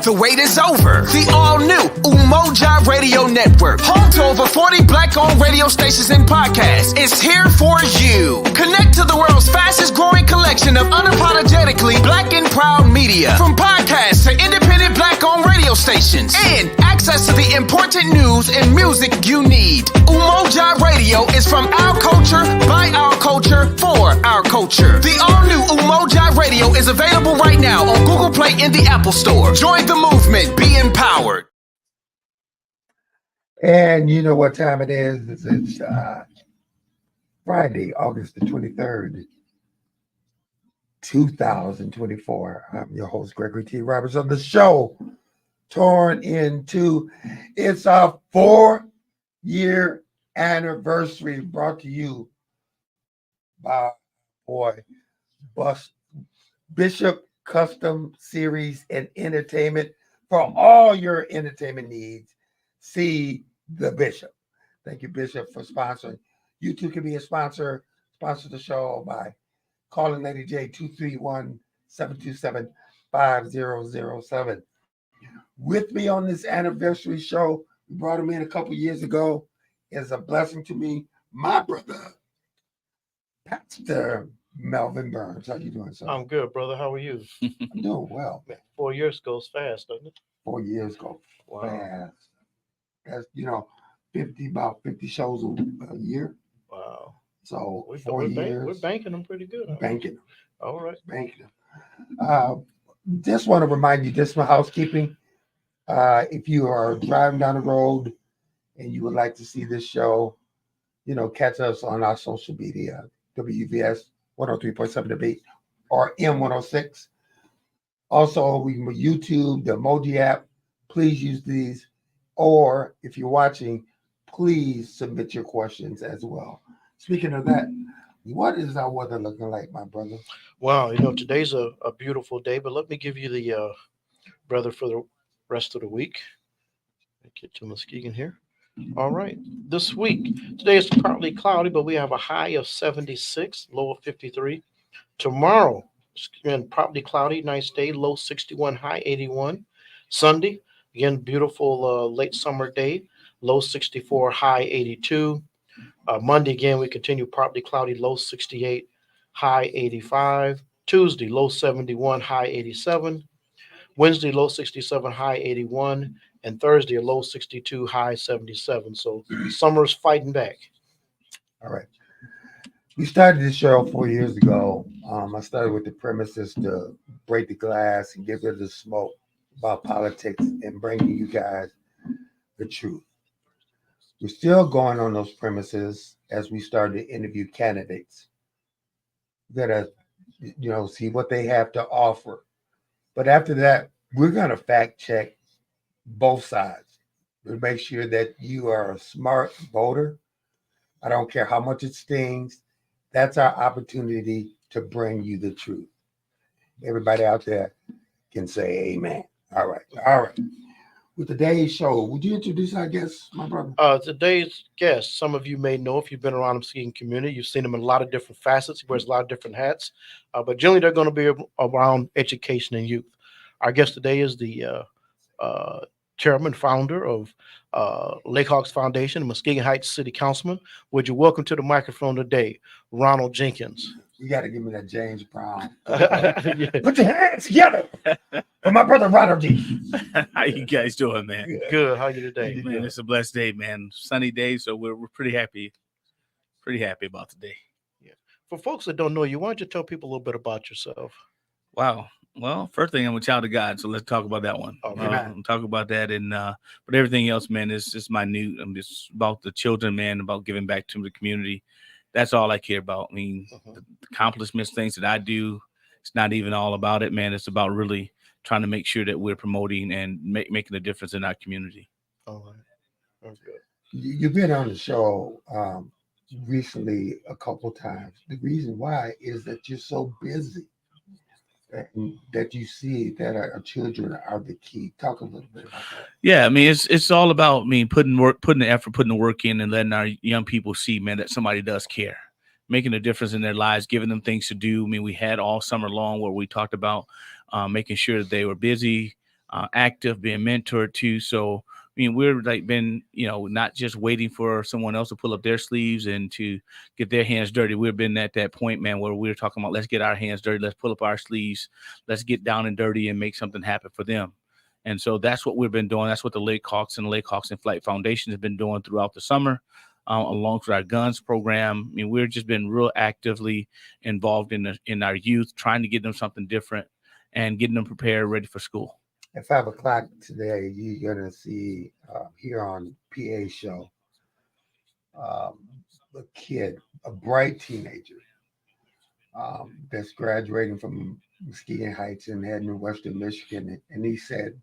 The wait is over. The all-new Umoja Radio Network, home to over 40 Black-owned radio stations and podcasts, is here for you. Connect to the world's fastest-growing collection of unapologetically Black and proud media, from podcasts to independent Black-owned radio stations, and access to the important news and music you need. Umoja Radio is from our culture, by our culture, for our culture. The all-new Umoja Radio is available right now on Google Play and the Apple Store. Join the movement. Be empowered. And you know what time it is? It's Friday, August the 23rd, 2024. I'm your host, Gregory T. Roberts, of the show Torn in Two. It's our 4-year anniversary, brought to you by Bishop Custom Series and Entertainment. For all your entertainment needs, see the Bishop. Thank you, Bishop, for sponsoring. You too can be a sponsor. Sponsor the show by calling Lady J 231-727-5007. With me on this anniversary show, we brought him in a couple years ago. It's a blessing to me. My brother, Pastor Melvin Burns. How you doing, sir? I'm good, brother. How are you? I'm doing well. Man, 4 years goes fast, doesn't it? 4 years go Wow. fast. That's, about 50 shows a year. Wow. So We're 4 years. We're banking them pretty good. Banking. All right. Banking. Just want to remind you, just for housekeeping, if you are driving down the road and you would like to see this show, catch us on our social media, WVS 103.7 The Beat or M106. Also, we can YouTube, the Emoji app. Please use these. Or if you're watching, please submit your questions as well. Speaking of that, what is our weather looking like, my brother? Wow. Today's a beautiful day, but let me give you the brother for the rest of the week. Get to Muskegon here. All right. This week, today is partly cloudy, but we have a high of 76, low of 53. Tomorrow, again, partly cloudy, nice day, low 61, high 81. Sunday, again, beautiful late summer day, low 64, high 82. Monday, again, we continue partly cloudy, low 68, high 85. Tuesday, low 71, high 87. Wednesday, low 67, high 81. And Thursday, a low 62, high 77. So summer's fighting back. All right. We started this show 4 years ago. I started with the premises to break the glass and get rid of the smoke about politics and bringing you guys the truth. We're still going on those premises as we start to interview candidates. We're going to, see what they have to offer. But after that, we're going to fact check both sides. We'll make sure that you are a smart voter. I don't care how much it stings. That's our opportunity to bring you the truth. Everybody out there can say amen. All right. With today's show, would you introduce our guests, my brother? Today's guest, some of you may know if you've been around the Muskegon community. You've seen him in a lot of different facets. He wears a lot of different hats. But generally, they're going to be around education and youth. Our guest today is the chairman, founder of Lake Hawks Foundation, Muskegon Heights City Councilman. Would you welcome to the microphone today, Ronald Jenkins? You got to give me that James Brown. Yeah. Put your hands together for my brother Ronald G. How you guys doing, man? Good. How are you today? Man, it's a blessed day, man. Sunny day, so we're pretty happy. Pretty happy about today. Yeah. For folks that don't know you, why don't you tell people a little bit about yourself? Wow. Well, first thing, I'm a child of God, so let's talk about that one. Talk about that, and but everything else, man, is just minute. I'm just about the children, man, about giving back to the community. That's all I care about. I mean, the accomplishments, things that I do, it's not even all about it, man. It's about really trying to make sure that we're promoting and making a difference in our community. All right. That's good. You've been on the show recently a couple times. The reason why is that you're so busy. That you see that our children are the key. Talk a little bit about that. Yeah, I mean, it's all about putting the effort, putting the work in, and letting our young people see, man, that somebody does care, making a difference in their lives, giving them things to do. I mean, we had all summer long where we talked about making sure that they were busy, active, being mentored too. So I mean, we're like been, not just waiting for someone else to pull up their sleeves and to get their hands dirty. We've been at that point, man, where we're talking about let's get our hands dirty, let's pull up our sleeves, let's get down and dirty and make something happen for them. And so that's what we've been doing. That's what the Lake Hawks and the Lake Hawks in Flight Foundation has been doing throughout the summer, along with our guns program. I mean, we've just been real actively involved in our youth, trying to get them something different and getting them prepared, ready for school. At 5 o'clock today, you're going to see here on PA show a kid, a bright teenager that's graduating from Muskegon Heights and heading to Western Michigan. And he said,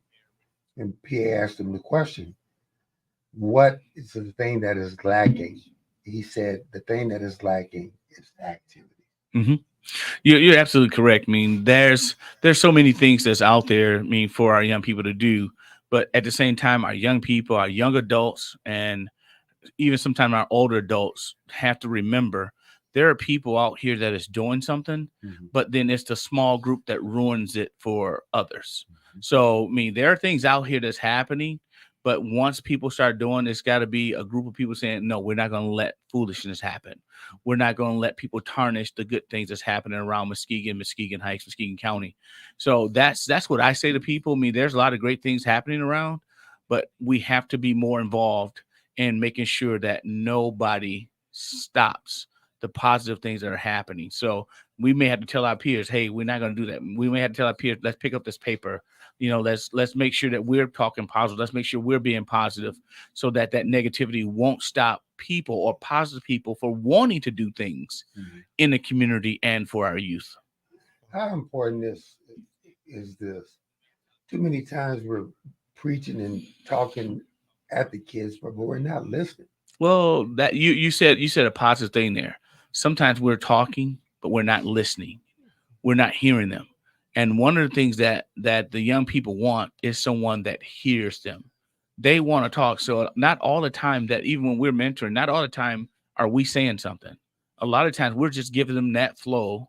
and PA asked him the question, what is the thing that is lacking? He said, the thing that is lacking is activity. Mm-hmm. You're absolutely correct. I mean, there's so many things that's out there, I mean, for our young people to do. But at the same time, our young people, our young adults, and even sometimes our older adults have to remember there are people out here that is doing something, but then it's the small group that ruins it for others. So, I mean, there are things out here that's happening, but once people start doing, it's got to be a group of people saying, no, we're not going to let foolishness happen. We're not going to let people tarnish the good things that's happening around Muskegon Heights, Muskegon County. So that's what I say to people. I mean, there's a lot of great things happening around, but we have to be more involved in making sure that nobody stops the positive things that are happening. So we may have to tell our peers, hey, we're not going to do that. We may have to tell our peers, let's pick up this paper. Let's make sure that we're talking positive. Let's make sure we're being positive so that negativity won't stop people or positive people for wanting to do things in the community and for our youth. How important is this? Too many times we're preaching and talking at the kids, but we're not listening. Well, that you said a positive thing there. Sometimes we're talking, but we're not listening. We're not hearing them. And one of the things that the young people want is someone that hears them. They want to talk. So not all the time that even when we're mentoring, not all the time are we saying something. A lot of times we're just giving them that floor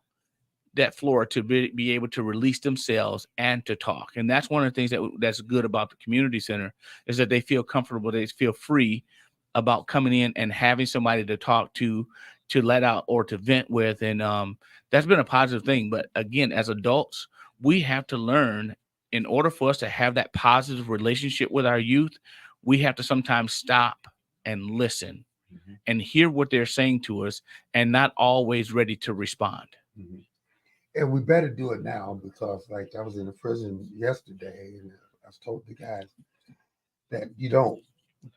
to be able to release themselves and to talk. And that's one of the things that's good about the community center is that they feel comfortable. They feel free about coming in and having somebody to talk to let out or to vent with. And that's been a positive thing. But again, as adults, we have to learn in order for us to have that positive relationship with our youth, we have to sometimes stop and listen and hear what they're saying to us and not always ready to respond. And we better do it now because like I was in the prison yesterday and I was told the guys that you don't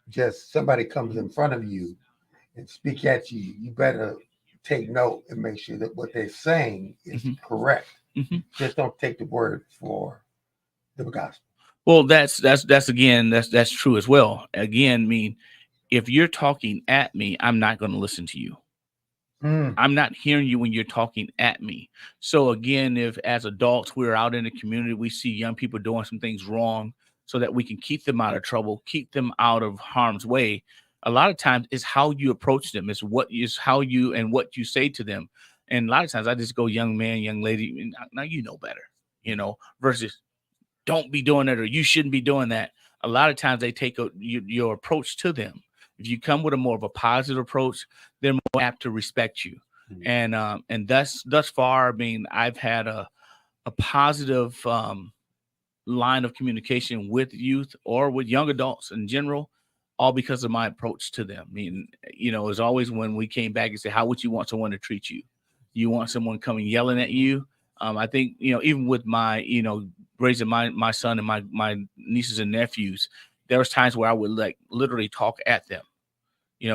just somebody comes in front of you and speak at you. You better take note and make sure that what they're saying is correct. Just don't take the word for the gospel. Well, that's true as well. Again, I mean, if you're talking at me, I'm not going to listen to you. I'm not hearing you when you're talking at me. So again, if as adults we're out in the community, we see young people doing some things wrong so that we can keep them out of trouble, keep them out of harm's way. A lot of times it's how you approach them. It's what you say to them. And a lot of times I just go, young man, young lady, now you know better, versus don't be doing that or you shouldn't be doing that. A lot of times they take your approach to them. If you come with a more of a positive approach, they're more apt to respect you. And thus far, I mean, I've had a positive line of communication with youth or with young adults in general, all because of my approach to them. I mean, it's always when we came back and say, how would you want someone to treat you? You want someone coming yelling at you? I think, even with my, raising my son and my nieces and nephews, there was times where I would literally talk at them,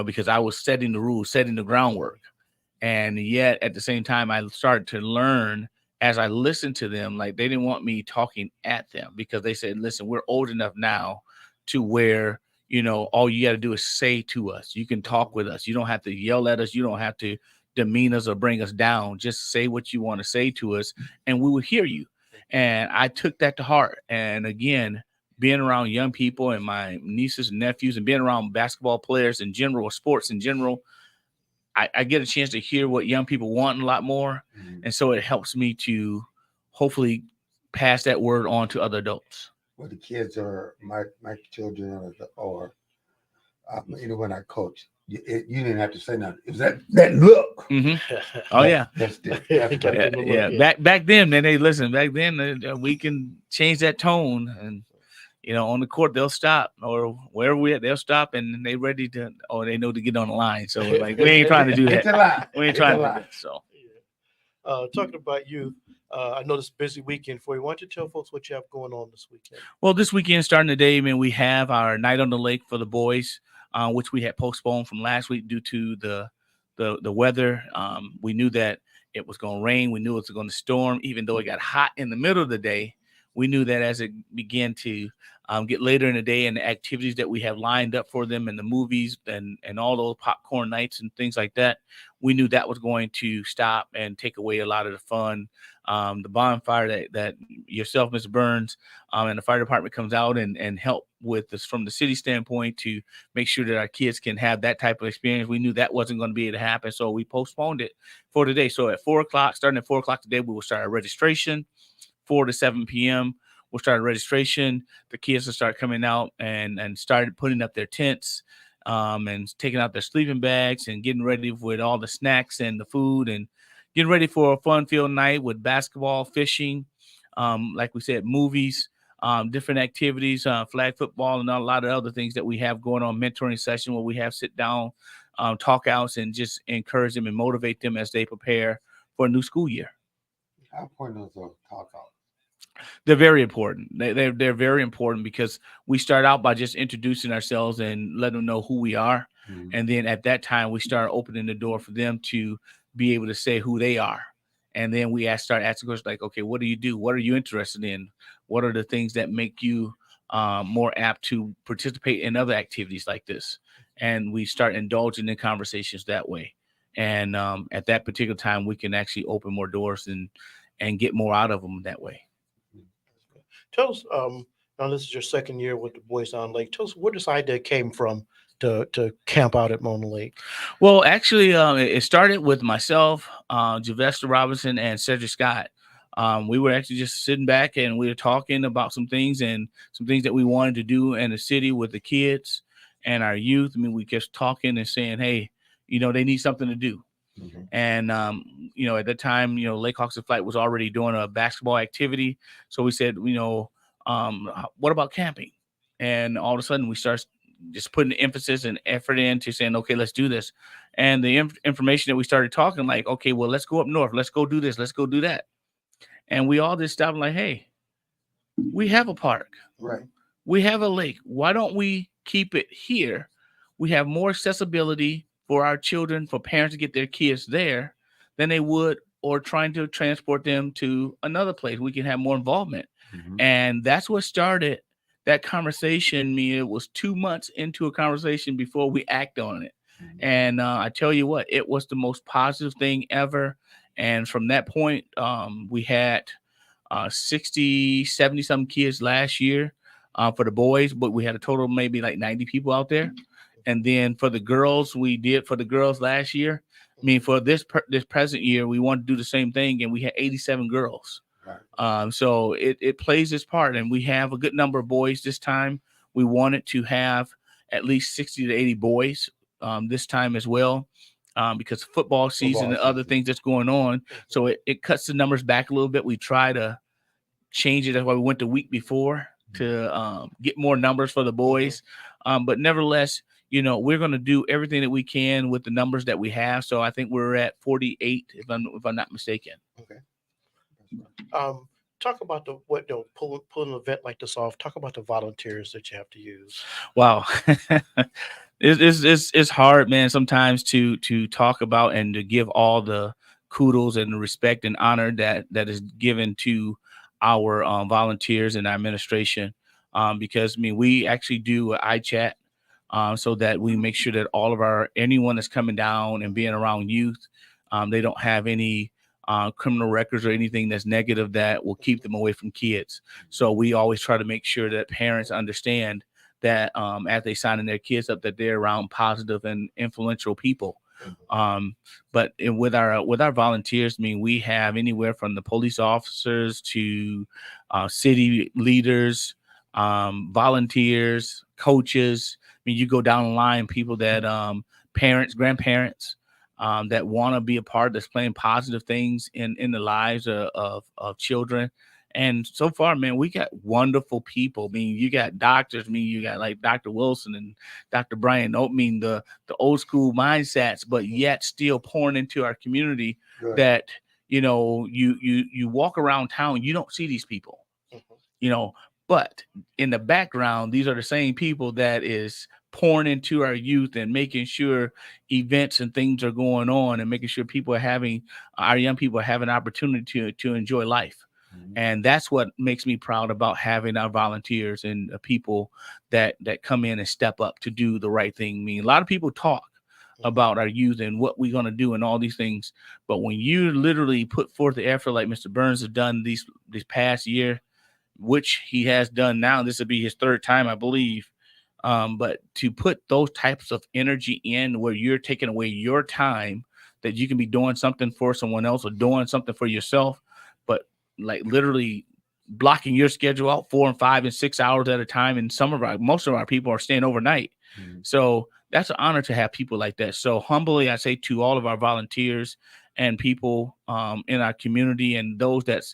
because I was setting the rules, setting the groundwork. And yet at the same time, I started to learn as I listened to them, like they didn't want me talking at them because they said, listen, we're old enough now to where, all you got to do is say to us, you can talk with us. You don't have to yell at us. You don't have to demean us or bring us down. Just say what you want to say to us and we will hear you. And I took that to heart. And again, being around young people and my nieces and nephews and being around basketball players in general, sports in general, I get a chance to hear what young people want a lot more. And so it helps me to hopefully pass that word on to other adults. where the kids are my children or when I coach, you didn't have to say nothing. It was that look. Mm-hmm. Oh yeah. That's Got definitely. them to look, Yeah. Back then, man. They listen. Back then, we can change that tone, and on the court they'll stop, or wherever we at, they'll stop, and they ready to, or they know to get on the line. So like, we ain't trying to do Get that. the line. We ain't Get trying the to do line. that. So. Talking about you, I know this busy weekend for you. Why don't you tell folks what you have going on this weekend? Well, this weekend, starting today, man, we have our night on the lake for the boys, which we had postponed from last week due to the weather. We knew that it was going to rain. We knew it was going to storm. Even though it got hot in the middle of the day, we knew that as it began to get later in the day, and the activities that we have lined up for them, and the movies and all those popcorn nights and things like that, we knew that was going to stop and take away a lot of the fun. The bonfire that yourself, Mr. Burns, and the fire department comes out and help with this from the city standpoint to make sure that our kids can have that type of experience. We knew that wasn't going to be able to happen, so we postponed it for today. So at 4:00, starting at 4:00 today, we will start our registration, 4 to 7 p.m. We'll start a registration. The kids will start coming out and started putting up their tents, and taking out their sleeping bags and getting ready with all the snacks and the food, and getting ready for a fun-filled night with basketball, fishing, like we said, movies, different activities, flag football, and a lot of other things that we have going on. Mentoring session where we have sit down, talk outs, and just encourage them and motivate them as they prepare for a new school year. How important is those talk outs? They're very important. They're very important because we start out by just introducing ourselves and letting them know who we are. Mm-hmm. And then at that time, we start opening the door for them to be able to say who they are. And then we start asking questions like, okay, what do you do? What are you interested in? What are the things that make you more apt to participate in other activities like this? And we start indulging in conversations that way. And at that particular time, we can actually open more doors and get more out of them that way. Tell us, now this is your second year with the Boys on Lake. Tell us where this idea came from to camp out at Mona Lake. Well, actually, it started with myself, Javesta Robinson, and Cedric Scott. We were actually just sitting back and we were talking about some things that we wanted to do in the city with the kids and our youth. I mean, we kept talking and saying, hey, they need something to do. Mm-hmm. And, at that time, Lake Hawks in Flight was already doing a basketball activity. So we said, what about camping? And all of a sudden we start just putting emphasis and effort into saying, okay, let's do this. And the information that we started talking like, okay, well, let's go up north. Let's go do this. Let's go do that. And we all just stopped like, hey, we have a park. Right. We have a lake. Why don't we keep it here? We have more accessibility for our children, for parents to get their kids there than they would or trying to transport them to another place. We can have more involvement. Mm-hmm. And that's what started that conversation. It was 2 months into a conversation before we act on it. Mm-hmm. And I tell you what, it was the most positive thing ever. And from that point, we had 60, 70 some kids last year for the boys, but we had a total of maybe like 90 people out there. And then for the girls, we did for the girls last year. I mean, for this present year, we wanted to do the same thing, and we had 87 girls. Right. So it plays its part, and we have a good number of boys this time. We wanted to have at least 60 to 80 boys this time as well, because football season and other things that's going on. So it cuts the numbers back a little bit. We try to change it. That's why we went the week before to get more numbers for the boys. But nevertheless, we're going to do everything that we can with the numbers that we have. So I think we're at 48, if I'm not mistaken. Okay. Talk about pulling an event like this off. Talk about the volunteers that you have to use. Wow. It's hard, man, sometimes to talk about and to give all the kudos and the respect and honor that is given to our volunteers and our administration. Because we actually do an iChat. So that we make sure that all of anyone that's coming down and being around youth, they don't have any criminal records or anything that's negative that will keep them away from kids. So we always try to make sure that parents understand that as they signing their kids up, that they're around positive and influential people. But with our volunteers, we have anywhere from the police officers to city leaders, volunteers, coaches. I mean, you go down the line, people that parents, grandparents that want to be a part, that's playing positive things in the lives of children. And so far, man, we got wonderful people. I mean, you got doctors. I mean, you got like Dr. Wilson and Dr. Brian. I mean, the old school mindsets, but yet still pouring into our community. Good. That you walk around town, you don't see these people. But in the background, these are the same people that is pouring into our youth and making sure events and things are going on and making sure our young people are having opportunity to enjoy life. Mm-hmm. And that's what makes me proud about having our volunteers and people that come in and step up to do the right thing. I mean, a lot of people talk about our youth and what we're going to do and all these things. But when you literally put forth the effort like Mr. Burns has done this past year, which he has done now, this will be his third time, I believe. But to put those types of energy in where you're taking away your time that you can be doing something for someone else or doing something for yourself, but like literally blocking your schedule out 4 and 5 and 6 hours at a time. And most of our people are staying overnight. Mm-hmm. So that's an honor to have people like that. So humbly, I say to all of our volunteers and people in our community and those that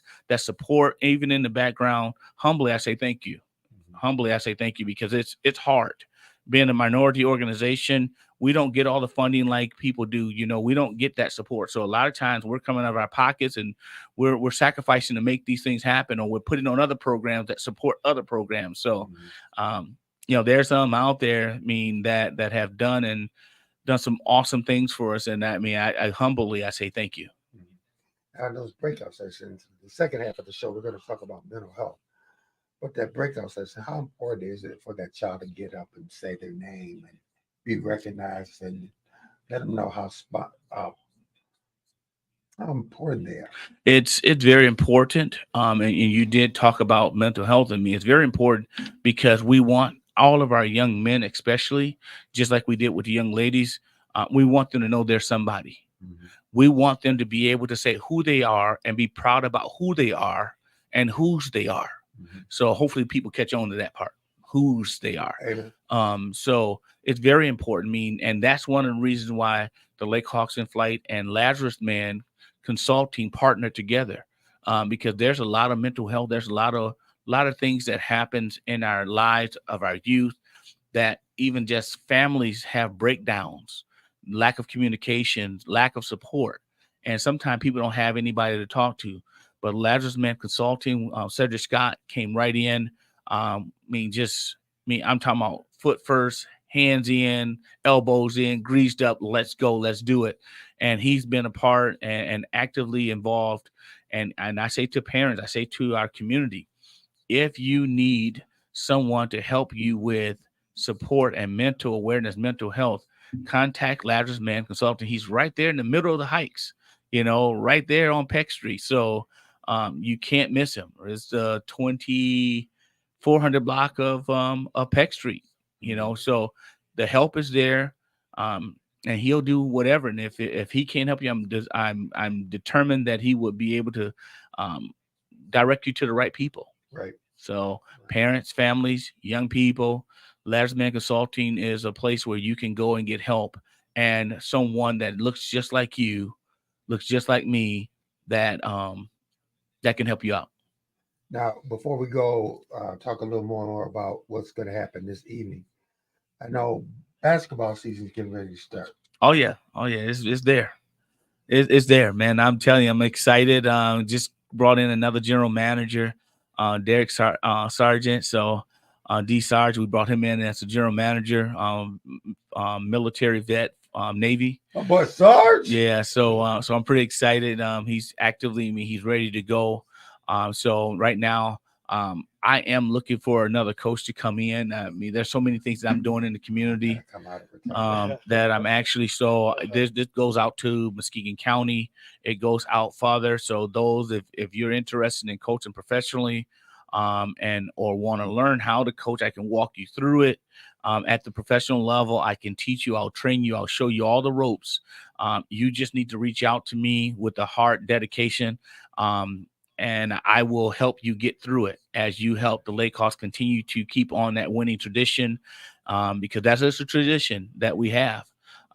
support, even in the background, humbly, I say thank you. Mm-hmm. Humbly, I say thank you, because it's hard. Being a minority organization, we don't get all the funding like people do. We don't get that support. So a lot of times we're coming out of our pockets and we're sacrificing to make these things happen, or we're putting on other programs that support other programs. So, there's some out there, I mean, that have done some awesome things for us. And I humbly, I say thank you. And those breakout sessions, the second half of the show, we're going to talk about mental health. But that breakout session, how important is it for that child to get up and say their name and be recognized and let them know how important they are? It's very important. And you did talk about mental health. I mean, it's very important because we want all of our young men, especially, just like we did with the young ladies, we want them to know they're somebody. Mm-hmm. We want them to be able to say who they are and be proud about who they are and whose they are. Mm-hmm. So hopefully people catch on to that part, whose they are. So it's very important. I mean, and that's one of the reasons why the Lake Hawks in Flight and Lazarus Man Consulting partner together, because there's a lot of mental health. There's a lot of things that happens in our lives of our youth that even just families have breakdowns, lack of communication, lack of support. And sometimes people don't have anybody to talk to. But Lazarus Man Consulting, Cedric Scott came right in. I'm talking about foot first, hands in, elbows in, greased up. Let's go. Let's do it. And he's been a part and actively involved. And I say to parents, I say to our community, if you need someone to help you with support and mental awareness, mental health, contact Lazarus Man Consulting. He's right there in the middle of the Heights, right there on Peck Street. So you can't miss him. It's the 2400 block of Peck Street, so the help is there. And he'll do whatever. And if he can't help you, I'm determined that he would be able to direct you to the right people. Right. So parents, families, young people, Lazarus Man Consulting is a place where you can go and get help, and someone that looks just like you, looks just like me, that can help you out. Now, before we go, talk a little more about what's going to happen this evening. I know basketball season is getting ready to start. Oh yeah, it's there. It's there, man. I'm telling you, I'm excited. Just brought in another general manager, Derek Sargent. So D Sarge, we brought him in as a general manager, military vet, Navy. Oh boy, Sarge. Yeah, so I'm pretty excited. He's he's ready to go. So right now, I am looking for another coach to come in. I mean, there's so many things that I'm doing in the community that I'm actually. So this goes out to Muskegon County. It goes out farther. So those, if you're interested in coaching professionally, or want to learn how to coach, I can walk you through it. At the professional level, I can teach you. I'll train you. I'll show you all the ropes. You just need to reach out to me with the heart, dedication. and I will help you get through it as you help the Lakehawks continue to keep on that winning tradition, because that's just a tradition that we have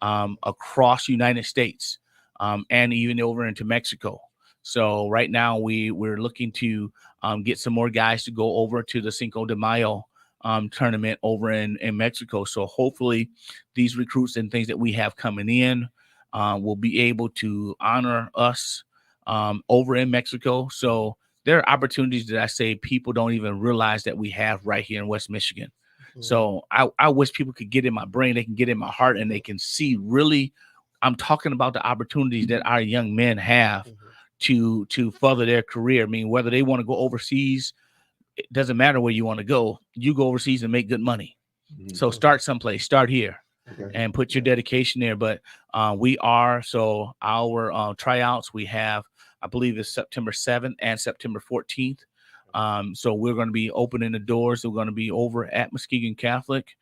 across the United States, and even over into Mexico. So right now we're looking to get some more guys to go over to the Cinco de Mayo tournament over in Mexico. So hopefully these recruits and things that we have coming in will be able to honor us over in Mexico. So there are opportunities that I say people don't even realize that we have right here in West Michigan. Mm-hmm. So I wish people could get in my brain, they can get in my heart, and they can see really, I'm talking about the opportunities that our young men have to further their career. I mean, whether they want to go overseas, it doesn't matter where you want to go. You go overseas and make good money. Mm-hmm. So start someplace, start here. Okay. And put your dedication there. But our tryouts, we have, I believe it's September 7th and September 14th. So we're going to be opening the doors. We're going to be over at Muskegon Catholic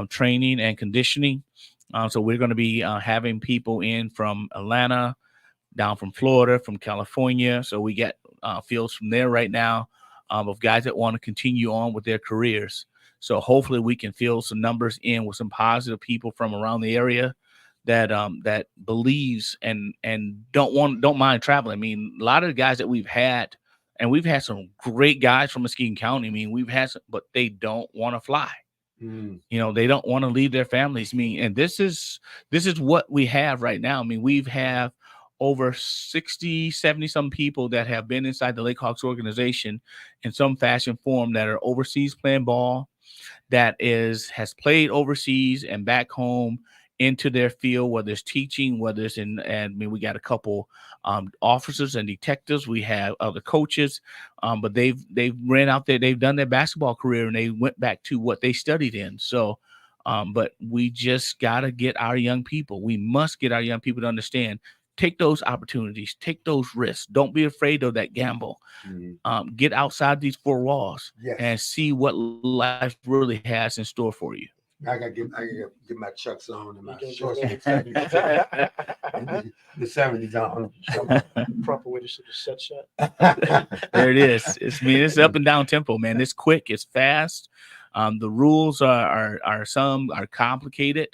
training and conditioning. So we're going to be having people in from Atlanta, down from Florida, from California. So we get fields from there right now of guys that want to continue on with their careers. So hopefully we can fill some numbers in with some positive people from around the area that believes and don't mind traveling. I mean, a lot of the guys that we've had, and we've had some great guys from Muskegon County. I mean, we've had some, but they don't want to fly. You know, they don't want to leave their families. I mean, and this is what we have right now. I mean, we've have over 60, 70 some people that have been inside the Lakehawks organization in some fashion form that are overseas playing ball, that has played overseas and back home into their field, whether it's teaching, whether it's and I mean, we got a couple officers and detectives. We have other coaches, but they've ran out there, they've done their basketball career and they went back to what they studied in. So, but we just got to get our young people. We must get our young people to understand, take those opportunities, take those risks. Don't be afraid of that gamble. Get outside these four walls and see what life really has in store for you. I gotta get my Chucks on and my shorts and the 70s on. Proper way to shoot a set shot. There it is. It's up and down tempo, man. It's quick. It's fast. The rules are complicated.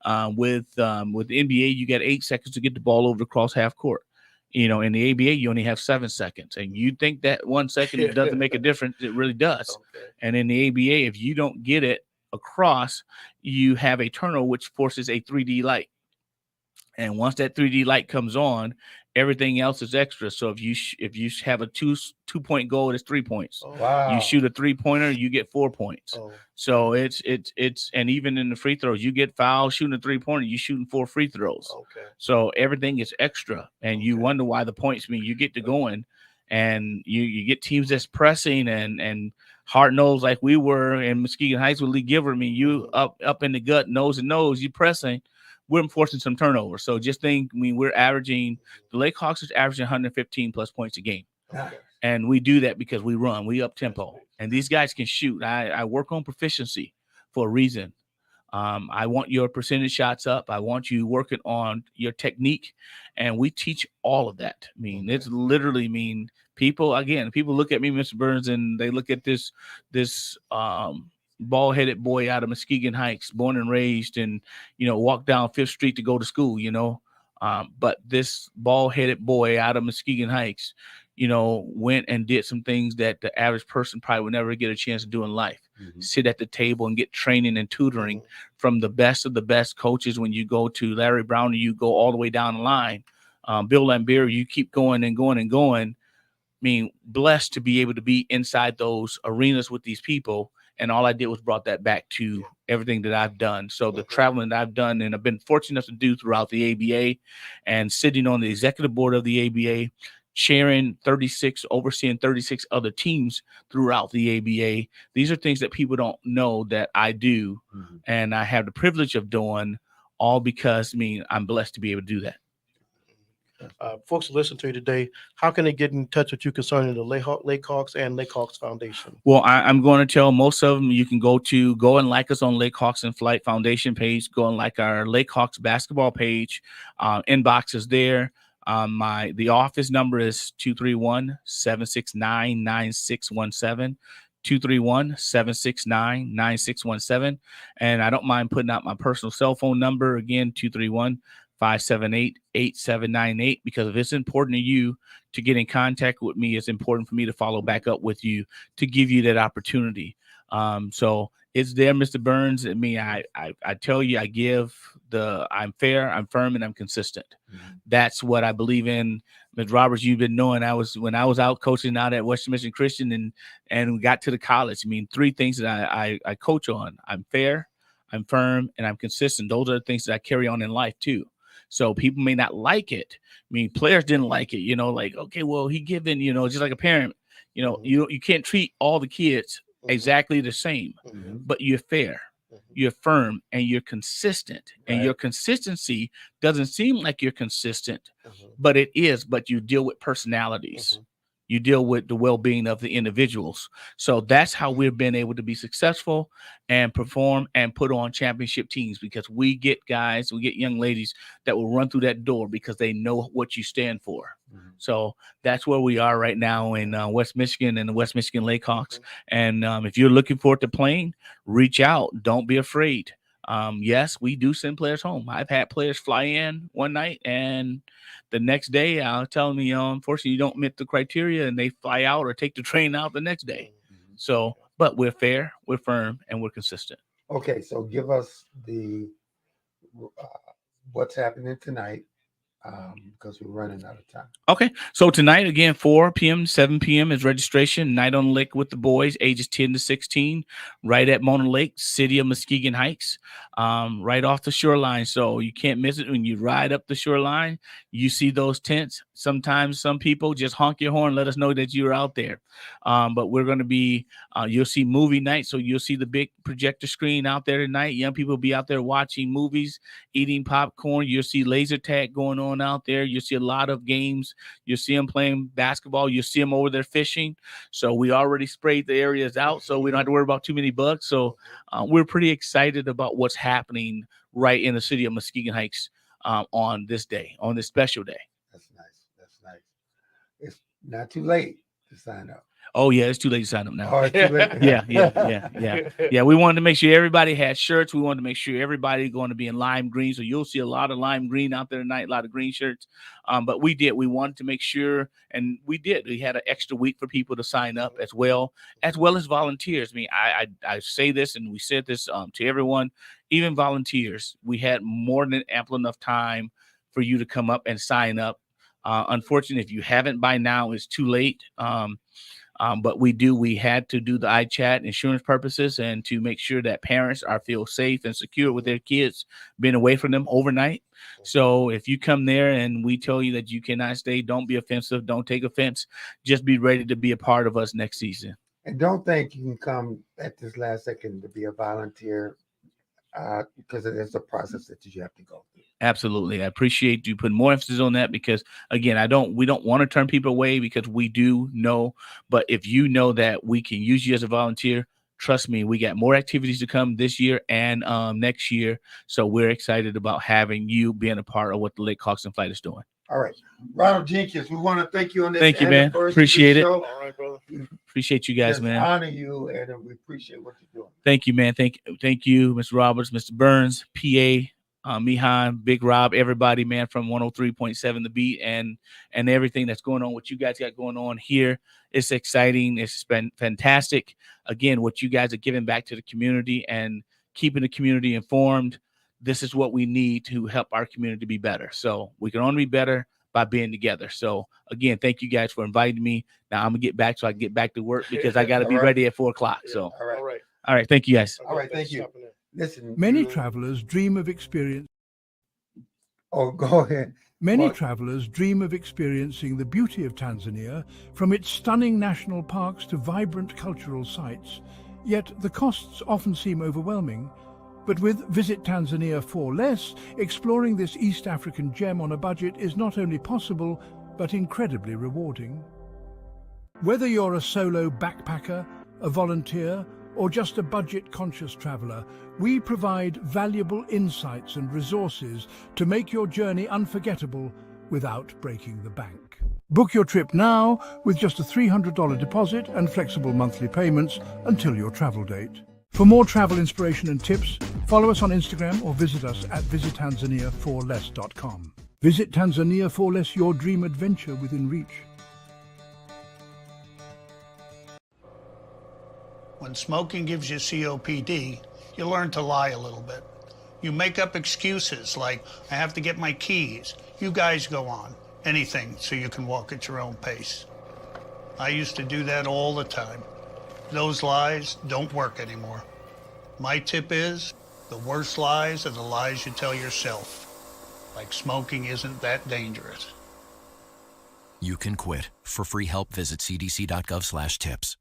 With the NBA, you get 8 seconds to get the ball over the cross half court. You know, in the ABA, you only have 7 seconds, and you think that 1 second doesn't make a difference. It really does. Okay. And in the ABA, if you don't get it across, you have a turnover, which forces a 3D light. And once that 3D light comes on, everything else is extra. So if you have a two-point goal, it's 3 points. Oh, wow. You shoot a 3-pointer, you get 4 points. Oh. So it's and even in the free throws, you get fouled shooting a 3-pointer, you shooting 4 free throws. Okay. So everything is extra, and you wonder why the points mean you get to going, and you get teams that's pressing and hard nose like we were in Muskegon Heights with Lee Giver. I mean, you up in the gut, nose and nose, you pressing. We're enforcing some turnovers. So just think, I mean, the Lakehawks is averaging 115 plus points a game. Okay. And we do that because we run, we up tempo, and these guys can shoot. I work on proficiency for a reason. I want your percentage shots up. I want you working on your technique, and we teach all of that. I mean, it's literally, people look at me, Mr. Burns, and they look at this bald-headed boy out of Muskegon Heights, born and raised, and walk down 5th Street to go to school, but this bald-headed boy out of Muskegon Heights, went and did some things that the average person probably would never get a chance to do in life. Sit at the table and get training and tutoring from the best of the best coaches. When you go to Larry Brown, you go all the way down the line. Bill Lambier, you keep going and going and going. Blessed to be able to be inside those arenas with these people. And all I did was brought that back to everything that I've done. So the traveling that I've done, and I've been fortunate enough to do throughout the ABA, and sitting on the executive board of the ABA, overseeing 36 other teams throughout the ABA. These are things that people don't know that I do. And I have the privilege of doing, all because I'm blessed to be able to do that. Folks who listen to you today, how can they get in touch with you concerning the Lakehawks and Lakehawks Foundation? Well, I'm going to tell most of them, you can go and like us on Lakehawks in Flight Foundation page, go and like our Lakehawks basketball page, inbox is there. The office number is 231-769-9617. 231-769-9617. And I don't mind putting out my personal cell phone number again, 231-578-8798, because if it's important to you to get in contact with me, it's important for me to follow back up with you to give you that opportunity. So it's there, Mr. Burns. I mean, I tell you, I'm fair, I'm firm, and I'm consistent. Mm-hmm. That's what I believe in. Ms. Roberts, you've been knowing when I was out coaching out at Western Michigan Christian and we got to the college. I mean, 3 things that I coach on: I'm fair, I'm firm, and I'm consistent. Those are the things that I carry on in life too. So people may not like it. I mean, players didn't like it, like, okay, well, he given, just like a parent, mm-hmm. you can't treat all the kids mm-hmm. exactly the same, mm-hmm. but you're fair. You're firm and you're consistent, right. And your consistency doesn't seem like you're consistent, mm-hmm. but it is. But you deal with personalities, mm-hmm. you deal with the well-being of the individuals. So that's how we've been able to be successful and perform and put on championship teams, because we get young ladies that will run through that door because they know what you stand for. Mm-hmm. So that's where we are right now in West Michigan and the West Michigan Lakehawks. Mm-hmm. And if you're looking forward to playing, reach out. Don't be afraid. Yes, we do send players home. I've had players fly in one night and the next day I'll tell them, unfortunately you don't meet the criteria, and they fly out or take the train out the next day. Mm-hmm. So, but we're fair, we're firm, and we're consistent. Okay. So give us what's happening tonight. Because we're running out of time. Okay. So tonight, again, 4 p.m., 7 p.m. is registration. Night on the Lake with the boys, ages 10 to 16, right at Mona Lake, city of Muskegon Heights, right off the shoreline. So you can't miss it. When you ride up the shoreline, you see those tents. Sometimes some people just honk your horn, let us know that you're out there. But we're going to be, you'll see movie night. So you'll see the big projector screen out there tonight. Young people will be out there watching movies, eating popcorn. You'll see laser tag going on out there. You'll see a lot of games. You'll see them playing basketball. You'll see them over there fishing. So we already sprayed the areas out, so we don't have to worry about too many bugs. So we're pretty excited about what's happening right in the city of Muskegon Heights on this day, on this special day. That's nice. That's nice. It's not too late to sign up. Oh, yeah, it's too late to sign up now. Oh, it's too late. Yeah. We wanted to make sure everybody had shirts. We wanted to make sure everybody going to be in lime green. So you'll see a lot of lime green out there tonight, a lot of green shirts. But we wanted to make sure, and we did. We had an extra week for people to sign up as well as volunteers. I mean, I say this, and we said this to everyone, even volunteers. We had more than ample enough time for you to come up and sign up. Unfortunately, if you haven't by now, it's too late. But we had to do the iChat insurance purposes and to make sure that parents feel safe and secure with their kids being away from them overnight. So if you come there and we tell you that you cannot stay, don't be offensive. Don't take offense. Just be ready to be a part of us next season. And don't think you can come at this last second to be a volunteer, because there's a process that you have to go through. Absolutely. I appreciate you putting more emphasis on that, because again, we don't want to turn people away, because we do know, but if you know that we can use you as a volunteer, trust me, we got more activities to come this year and next year. So we're excited about having you being a part of what the Lake Hawks in Flight is doing. All right. Ronald Jenkins, we want to thank you on this. Thank you, man. Appreciate it. All right, brother. Appreciate you guys, man. Honor you, and we appreciate what you're doing. Thank you, man. Thank you, Mr. Roberts, Mr. Burns, PA, Mihan, Big Rob, everybody, man, from 103.7 The Beat, and everything that's going on, what you guys got going on here. It's exciting. It's been fantastic. Again, what you guys are giving back to the community and keeping the community informed. This is what we need to help our community be better. So we can only be better by being together. So again, thank you guys for inviting me. Now I'm gonna get back so I can get back to work, because I got to be ready at 4:00. So all right. Thank you guys. All right. Thank you. Listen, many travelers dream of experience. Oh, go ahead. Many travelers dream of experiencing the beauty of Tanzania, from its stunning national parks to vibrant cultural sites. Yet the costs often seem overwhelming. But with Visit Tanzania for Less, exploring this East African gem on a budget is not only possible, but incredibly rewarding. Whether you're a solo backpacker, a volunteer, or just a budget-conscious traveler, we provide valuable insights and resources to make your journey unforgettable without breaking the bank. Book your trip now with just a $300 deposit and flexible monthly payments until your travel date. For more travel inspiration and tips, follow us on Instagram or visit us at visittanzania4less.com. Visit Tanzania for Less, your dream adventure within reach. When smoking gives you COPD, you learn to lie a little bit. You make up excuses like, I have to get my keys. You guys go on. Anything so you can walk at your own pace. I used to do that all the time. Those lies don't work anymore. My tip is, the worst lies are the lies you tell yourself. Like smoking isn't that dangerous. You can quit. For free help, visit cdc.gov/tips.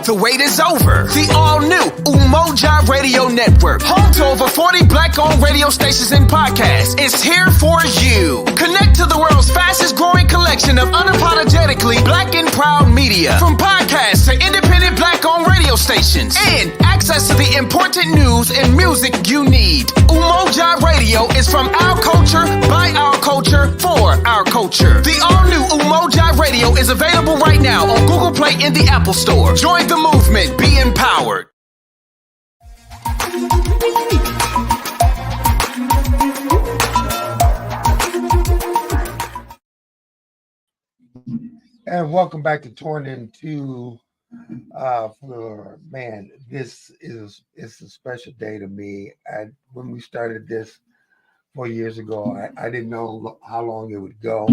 The wait is over. The all-new Umoja Radio Network, home to over 40 black-owned radio stations and podcasts, is here for you. Connect to the world's fastest-growing collection of unapologetically black and proud media, from podcasts to independent black-owned radio stations, and access to the important news and music you need. Umoja Radio is from our culture, by our culture, for our culture. The all-new Umoja Radio is available right now on Google Play and the Apple Store. Join the movement. Be empowered. And welcome back to Torn Into. Man, this is a special day to me. When we started this 4 years ago, I didn't know how long it would go.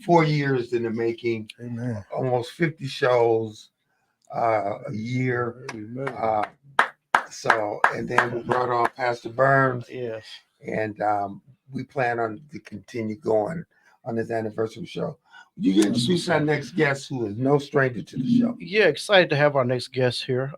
4 years in the making. Amen. Almost 50 shows a year. And then we brought on Pastor Burns. Yes. And we plan on to continue going on this anniversary show. You can introduce our next guest, who is no stranger to the show. Yeah, excited to have our next guest here.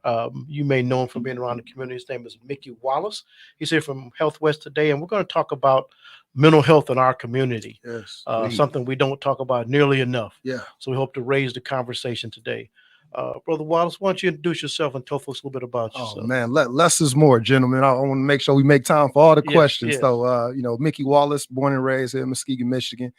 You may know him from being around the community. His name is Mickey Wallace. He's here from Health West today, and we're going to talk about mental health in our community. Yes. Something we don't talk about nearly enough. Yeah. So we hope to raise the conversation today. Brother Wallace, why don't you introduce yourself and tell folks a little bit about yourself? Oh man, less is more, gentlemen. I want to make sure we make time for all the questions. Yes. So, Mickey Wallace, born and raised here in Muskegon, Michigan.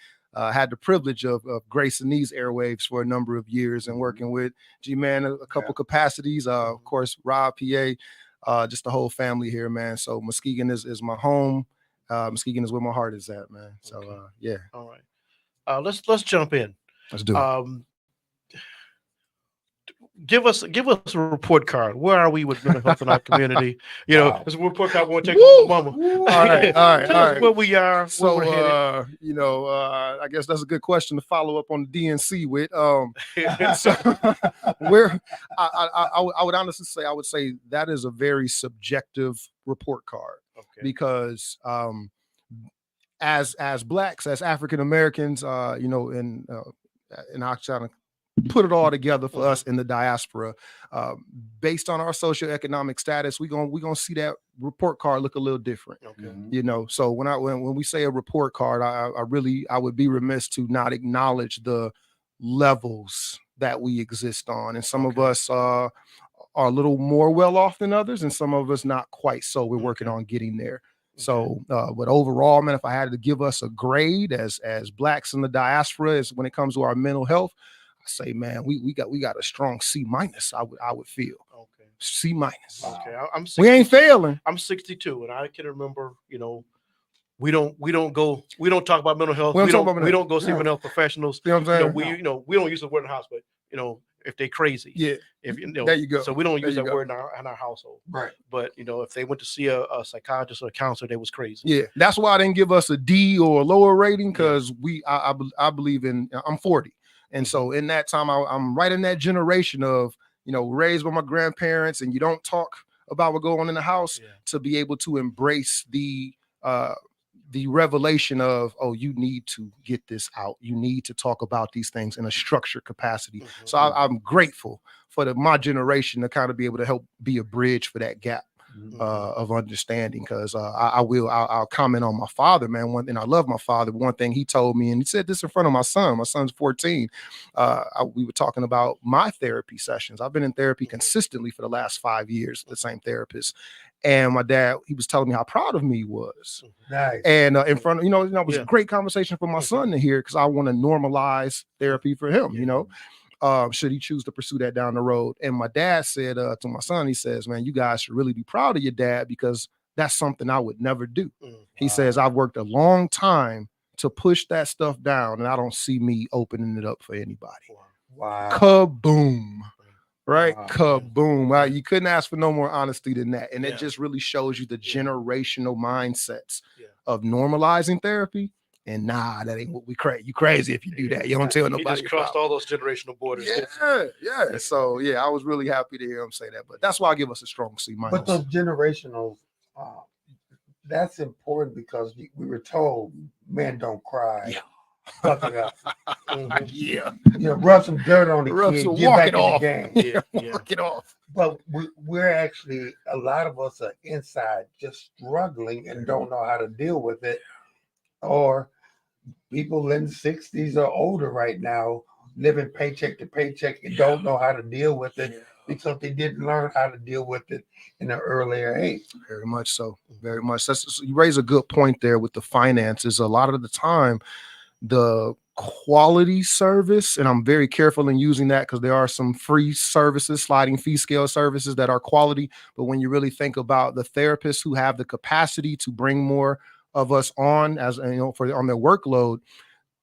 Had the privilege of gracing these airwaves for a number of years and working with G-Man a couple capacities. Of course, Rob, PA, just the whole family here, man. So Muskegon is my home. Muskegon is where my heart is at, man. So yeah. All right. Let's jump in. Let's do it. Give us a report card. Where are we with mental health in our community? It's a report card. We're going to take Woo! mama. All right. Tell us where we are. So, where we're headed. I guess that's a good question to follow up on the DNC with. So I would honestly say, that is a very subjective report card. Okay. Because as Blacks, as African Americans, in our channel, put it all together for us in the diaspora, based on our socioeconomic status, we're gonna see that report card look a little different. Okay. So when we say a report card, I would be remiss to not acknowledge the levels that we exist on, and some of us are a little more well off than others, and some of us not quite so. We're working on getting there. So, but overall, man, if I had to give us a grade as Blacks in the diaspora, is when it comes to our mental health, say, man, we got a strong C-. I would feel. Okay. C-. Okay. We ain't failing. I'm 62, and I can remember, we don't talk about mental health. We don't go see mental health professionals. You know what I'm saying? We don't use the word in the house, but if they crazy. Yeah. If there you go. So we don't use that go. word in our household. Right. But if they went to see a psychiatrist or a counselor, they was crazy. Yeah. That's why I didn't give us a D or a lower rating, because I believe in. I'm 40. And so in that time, I'm right in that generation of, raised by my grandparents, and you don't talk about what goes on in the house, to be able to embrace the revelation of, oh, you need to get this out. You need to talk about these things in a structured capacity. Mm-hmm. So I'm grateful for my generation to kind of be able to help be a bridge for that gap. Of understanding, because I'll comment on my father, man. One thing, I love my father. One thing he told me, and he said this in front of my son. My son's 14. We were talking about my therapy sessions. I've been in therapy consistently for the last 5 years, the same therapist. And my dad, he was telling me how proud of me he was. Nice. And in front of, it was Yeah. a great conversation for my son to hear, because I want to normalize therapy for him, should he choose to pursue that down the road. And my dad said to my son, he says, man, you guys should really be proud of your dad, because that's something I would never do. He says, I've worked a long time to push that stuff down, and I don't see me opening it up for anybody. Wow. Kaboom. Right? Wow. Kaboom. Right? You couldn't ask for no more honesty than that. And Yeah. it just really shows you the generational mindsets Yeah. of normalizing therapy. And that ain't what we crazy. You crazy if you do that. You don't tell He nobody. just crossed all those generational borders. Yeah. So I was really happy to hear him say that. But that's why I give us a strong C-. But those generational, that's important, because we were told men don't cry. Yeah. Buck it up. Yeah. Rub some dirt on the Rub kid, some- get walk back it in off. the game. Yeah. Work it off. But we're actually, a lot of us are inside just struggling and don't know how to deal with it. Or people in the 60s or older right now living paycheck to paycheck and don't know how to deal with it because they didn't learn how to deal with it in an earlier age. Very much so. Very much. You raise a good point there with the finances. A lot of the time, the quality service, and I'm very careful in using that, because there are some free services, sliding fee scale services that are quality. But when you really think about the therapists who have the capacity to bring more of us on, as on their workload,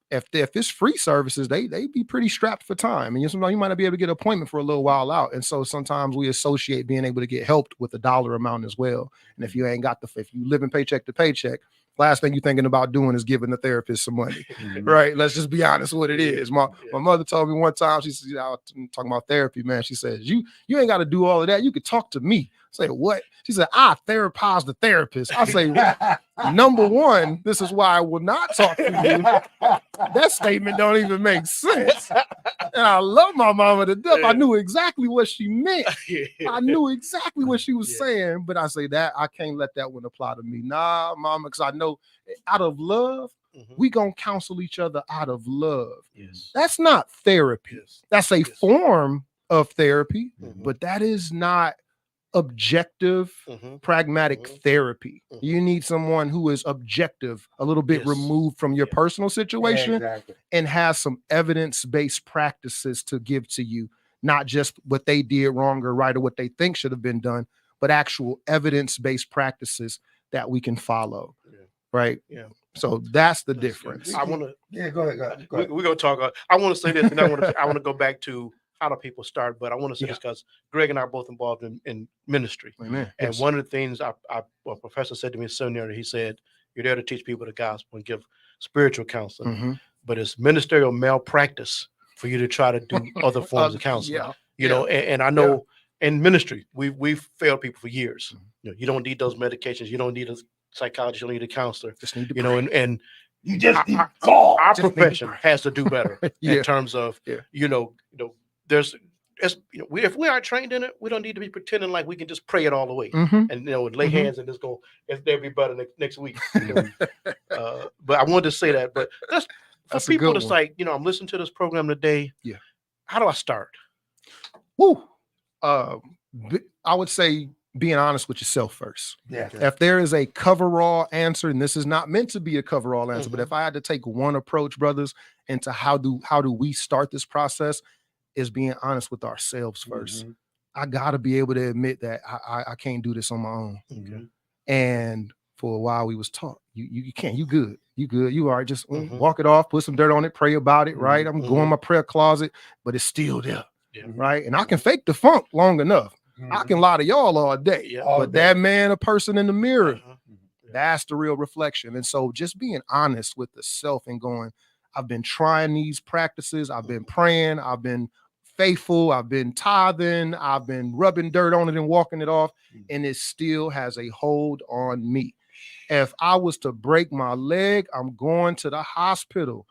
if it's free services, they be pretty strapped for time. And sometimes you might not be able to get an appointment for a little while out. And so sometimes we associate being able to get helped with a dollar amount as well. And if you ain't got if you live in paycheck to paycheck, last thing you're thinking about doing is giving the therapist some money, right? Let's just be honest what it is. My mother told me one time, she said, I was talking about therapy, man. She says, you ain't got to do all of that. You could talk to me. I say, what? She said, I therapize the therapist. I say, number one, this is why I will not talk to you. That statement don't even make sense. And I love my mama to death. I knew exactly what she meant. I knew exactly what she was saying, but I say that I can't let that one apply to me. Nah, mama, because I know out of love, we gonna counsel each other out of love. Yes. That's not therapy. That's a Yes. form of therapy, but that is not objective, pragmatic therapy. You need someone who is objective, a little bit Yes. removed from your personal situation, Exactly. and has some evidence-based practices to give to you, not just what they did wrong or right or what they think should have been done, but actual evidence-based practices that we can follow. Right? Yeah. So that's the difference. I want to. Yeah, go ahead. We're going to talk. I want to say this, and I want to go back to how do people start. But I want to say this because Greg and I are both involved in ministry. Amen. And one of the things a professor said to me in seminary, he said, "You're there to teach people the gospel and give spiritual counseling, but it's ministerial malpractice for you to try to do other forms of counseling." And I know in ministry we've failed people for years. You don't need those medications. You don't need a psychologist. You don't need a counselor. Just need to and you just need God. Our profession has to do better in terms of there's if we are trained in it, we don't need to be pretending like we can just pray it all away and lay hands and just go, they'll be better next week. But I wanted to say that. But that's for people that's like, I'm listening to this program today. Yeah. How do I start? Woo. I would say being honest with yourself first. Yeah. If there is a coverall answer, and this is not meant to be a coverall answer, but if I had to take one approach, brothers, into how do we start this process, is being honest with ourselves first. I gotta be able to admit that I can't do this on my own. Okay. And for a while we was taught, you can't, you good, you all right, just walk it off, put some dirt on it, pray about it, right? I'm going my prayer closet, but it's still there, right? And I can fake the funk long enough. I can lie to y'all all day, but that man, a person in the mirror, that's the real reflection. And so just being honest with the self and going, I've been trying these practices, I've been praying, I've been faithful, I've been tithing, I've been rubbing dirt on it and walking it off, and it still has a hold on me. If I was to break my leg, I'm going to the hospital.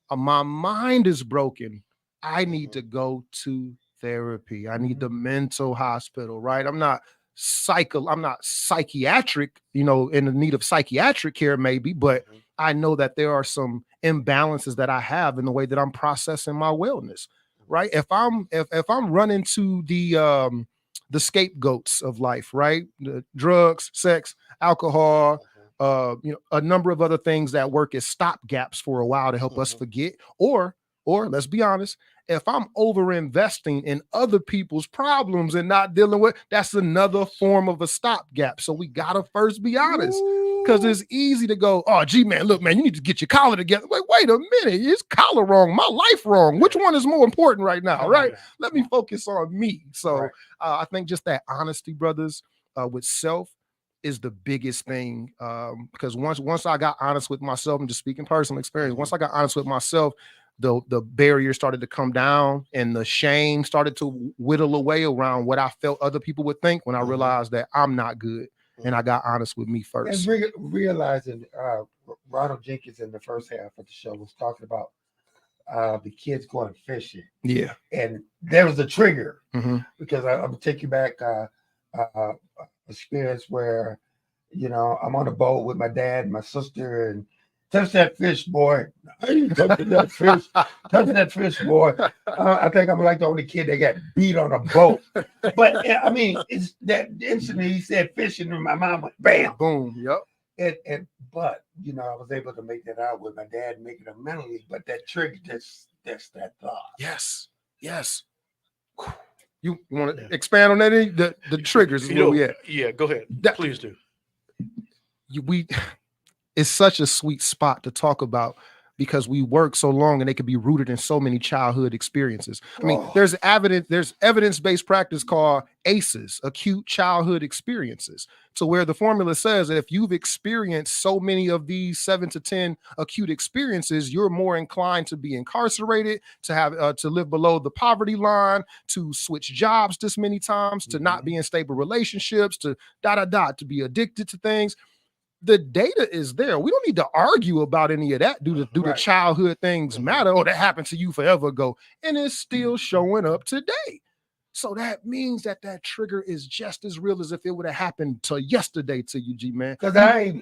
My mind is broken. I need to go to therapy. I need the mental hospital, right? I'm not psychiatric, in the need of psychiatric care maybe, but I know that there are some imbalances that I have in the way that I'm processing my wellness, right? If I'm running to the the scapegoats of life, right? The drugs, sex, alcohol, a number of other things that work as stopgaps for a while to help us forget. Or let's be honest, if I'm over investing in other people's problems and not dealing with, that's another form of a stopgap. So we gotta first be honest, because it's easy to go, oh, gee, man, look, man, you need to get your collar together. Wait a minute, is collar wrong? My life wrong? Which one is more important right now, right? Let me focus on me. So I think just that honesty, brothers, with self is the biggest thing. Because once I got honest with myself, and just speaking personal experience, once I got honest with myself, the barrier started to come down and the shame started to whittle away around what I felt other people would think when I realized that I'm not good. And I got honest with me first. And realizing Ronald Jenkins in the first half of the show was talking about the kids going fishing. Yeah. And there was a trigger because I'm going to take you back experience where, I'm on a boat with my dad and my sister and touch that fish, boy. I ain't touching that fish. Touching that fish, boy. I think I'm like the only kid that got beat on a boat. But I mean, it's that instantly he said fishing, and my mom went bam, boom, yep. But I was able to make that out with my dad, making it mentally. But that trigger, that's that thought. Yes. You want to expand on that? The triggers. Yeah, go ahead. Please do. It's such a sweet spot to talk about because we work so long and they can be rooted in so many childhood experiences. I mean, there's evidence-based practice called ACEs, acute childhood experiences, to where the formula says that if you've experienced so many of these 7 to 10 acute experiences, you're more inclined to be incarcerated, to have to live below the poverty line, to switch jobs this many times, to not be in stable relationships, to to be addicted to things. The data is there. We don't need to argue about any of that. Do the childhood things matter? Oh, that happened to you forever ago. And it's still showing up today. So that means that trigger is just as real as if it would have happened to yesterday to you, G, man. Because I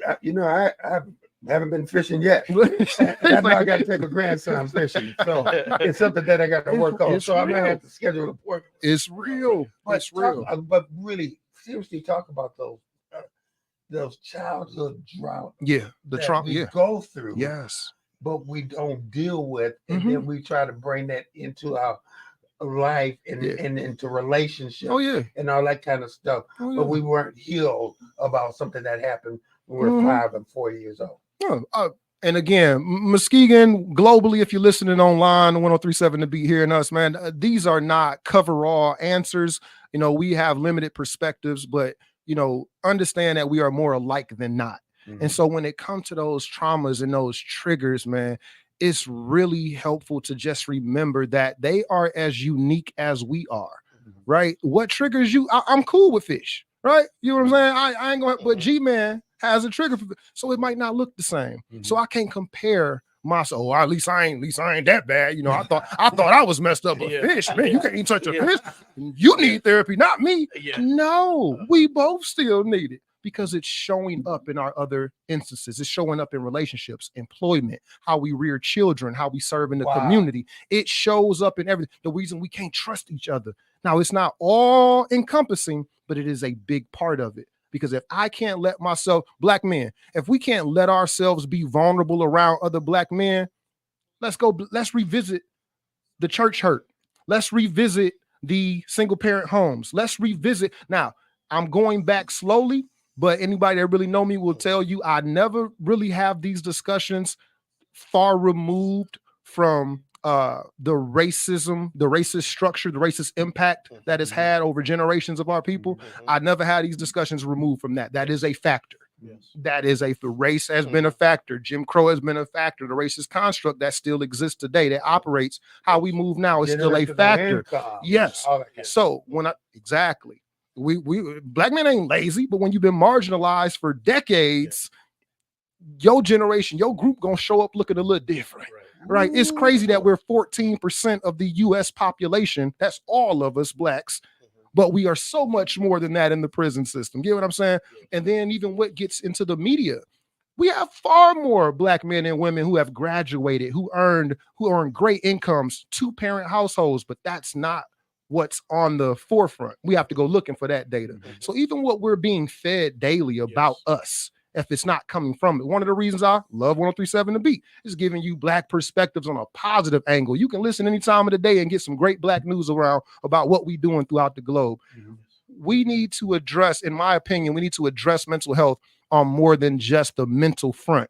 haven't been fishing yet. That's why I got to take a grandson fishing. So it's something that I got to work on. So I'm going to have to schedule an appointment. It's real. It's real. But really, seriously, talk about those childhood drought. Yeah, the trauma we go through. Yes, but we don't deal with, and then we try to bring that into our life and into relationships. And all that kind of stuff. But we weren't healed about something that happened when we were 5 and 4 years old. And again, Muskegon, globally, if you're listening online, 1037 to be hearing us, man, these are not cover-all answers. We have limited perspectives, but understand that we are more alike than not. And so when it comes to those traumas and those triggers, man, it's really helpful to just remember that they are as unique as we are, right? What triggers you? I'm cool with fish, right? You know what I'm saying? I ain't going, but G-Man has a trigger, so it might not look the same. So I can't compare myself. Oh, at least I ain't that bad. I thought I was messed up. But fish, man, you can't even touch a fish. You need therapy, not me. No, we both still need it because it's showing up in our other instances. It's showing up in relationships, employment, how we rear children, how we serve in the community. It shows up in everything. The reason we can't trust each other. Now, it's not all encompassing, but it is a big part of it. Because if I can't let myself, black men, if we can't let ourselves be vulnerable around other black men, let's revisit the church hurt. Let's revisit the single parent homes. Let's revisit. Now, I'm going back slowly, but anybody that really know me will tell you I never really have these discussions far removed from the racism, the racist structure, the racist impact that has had over generations of our people. I never had these discussions removed from that. That is a factor. That is the race has been a factor. Jim Crow has been a factor. The racist construct that still exists today, that operates how we move now, is still a factor. Yes. So we black men ain't lazy, but when you've been marginalized for decades, your generation, your group gonna show up looking a little different. Right. It's crazy that we're 14% of the US population. That's all of us blacks, but we are so much more than that in the prison system. Get what I'm saying? And then even what gets into the media, we have far more black men and women who have graduated, who earned great incomes, 2-parent households, but that's not what's on the forefront. We have to go looking for that data. So even what we're being fed daily about us, if it's not coming from it, one of the reasons I love 103.7 The Beat is giving you Black perspectives on a positive angle. You can listen any time of the day and get some great Black news around about what we're doing throughout the globe. We need to address, in my opinion, we need to address mental health on more than just the mental front,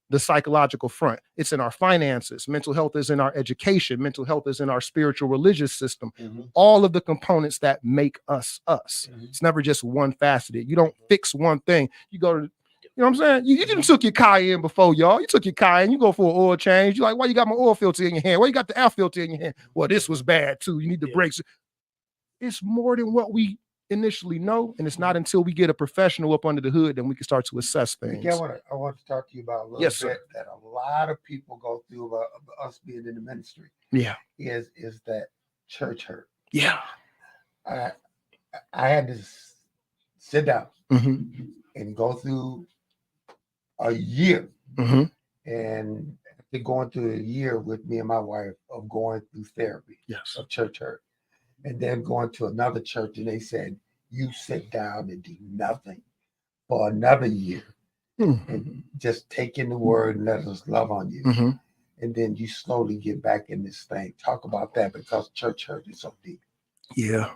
the psychological front. It's in our finances. Mental health is in our education. Mental health is in our spiritual religious system. All of the components that make us us. It's never just one faceted. You don't fix one thing. You go to, you know what I'm saying? You didn't took your cayenne before, y'all. You took your cayenne. You go for an oil change. You're like, why you got my oil filter in your hand? Why you got the air filter in your hand? Well, this was bad too. You need the brakes. It's more than what we initially know, and it's not until we get a professional up under the hood that we can start to assess things. I want to talk to you about a little bit that a lot of people go through about us being in the ministry. Yeah, is that church hurt. Yeah, I had to sit down and go through a year, and after going through a year with me and my wife of going through therapy, of church hurt. And then going to another church, and they said, you sit down and do nothing for another year and just take in the word and let us love on you. And then you slowly get back in this thing. Talk about that, because church hurt is so deep. Yeah.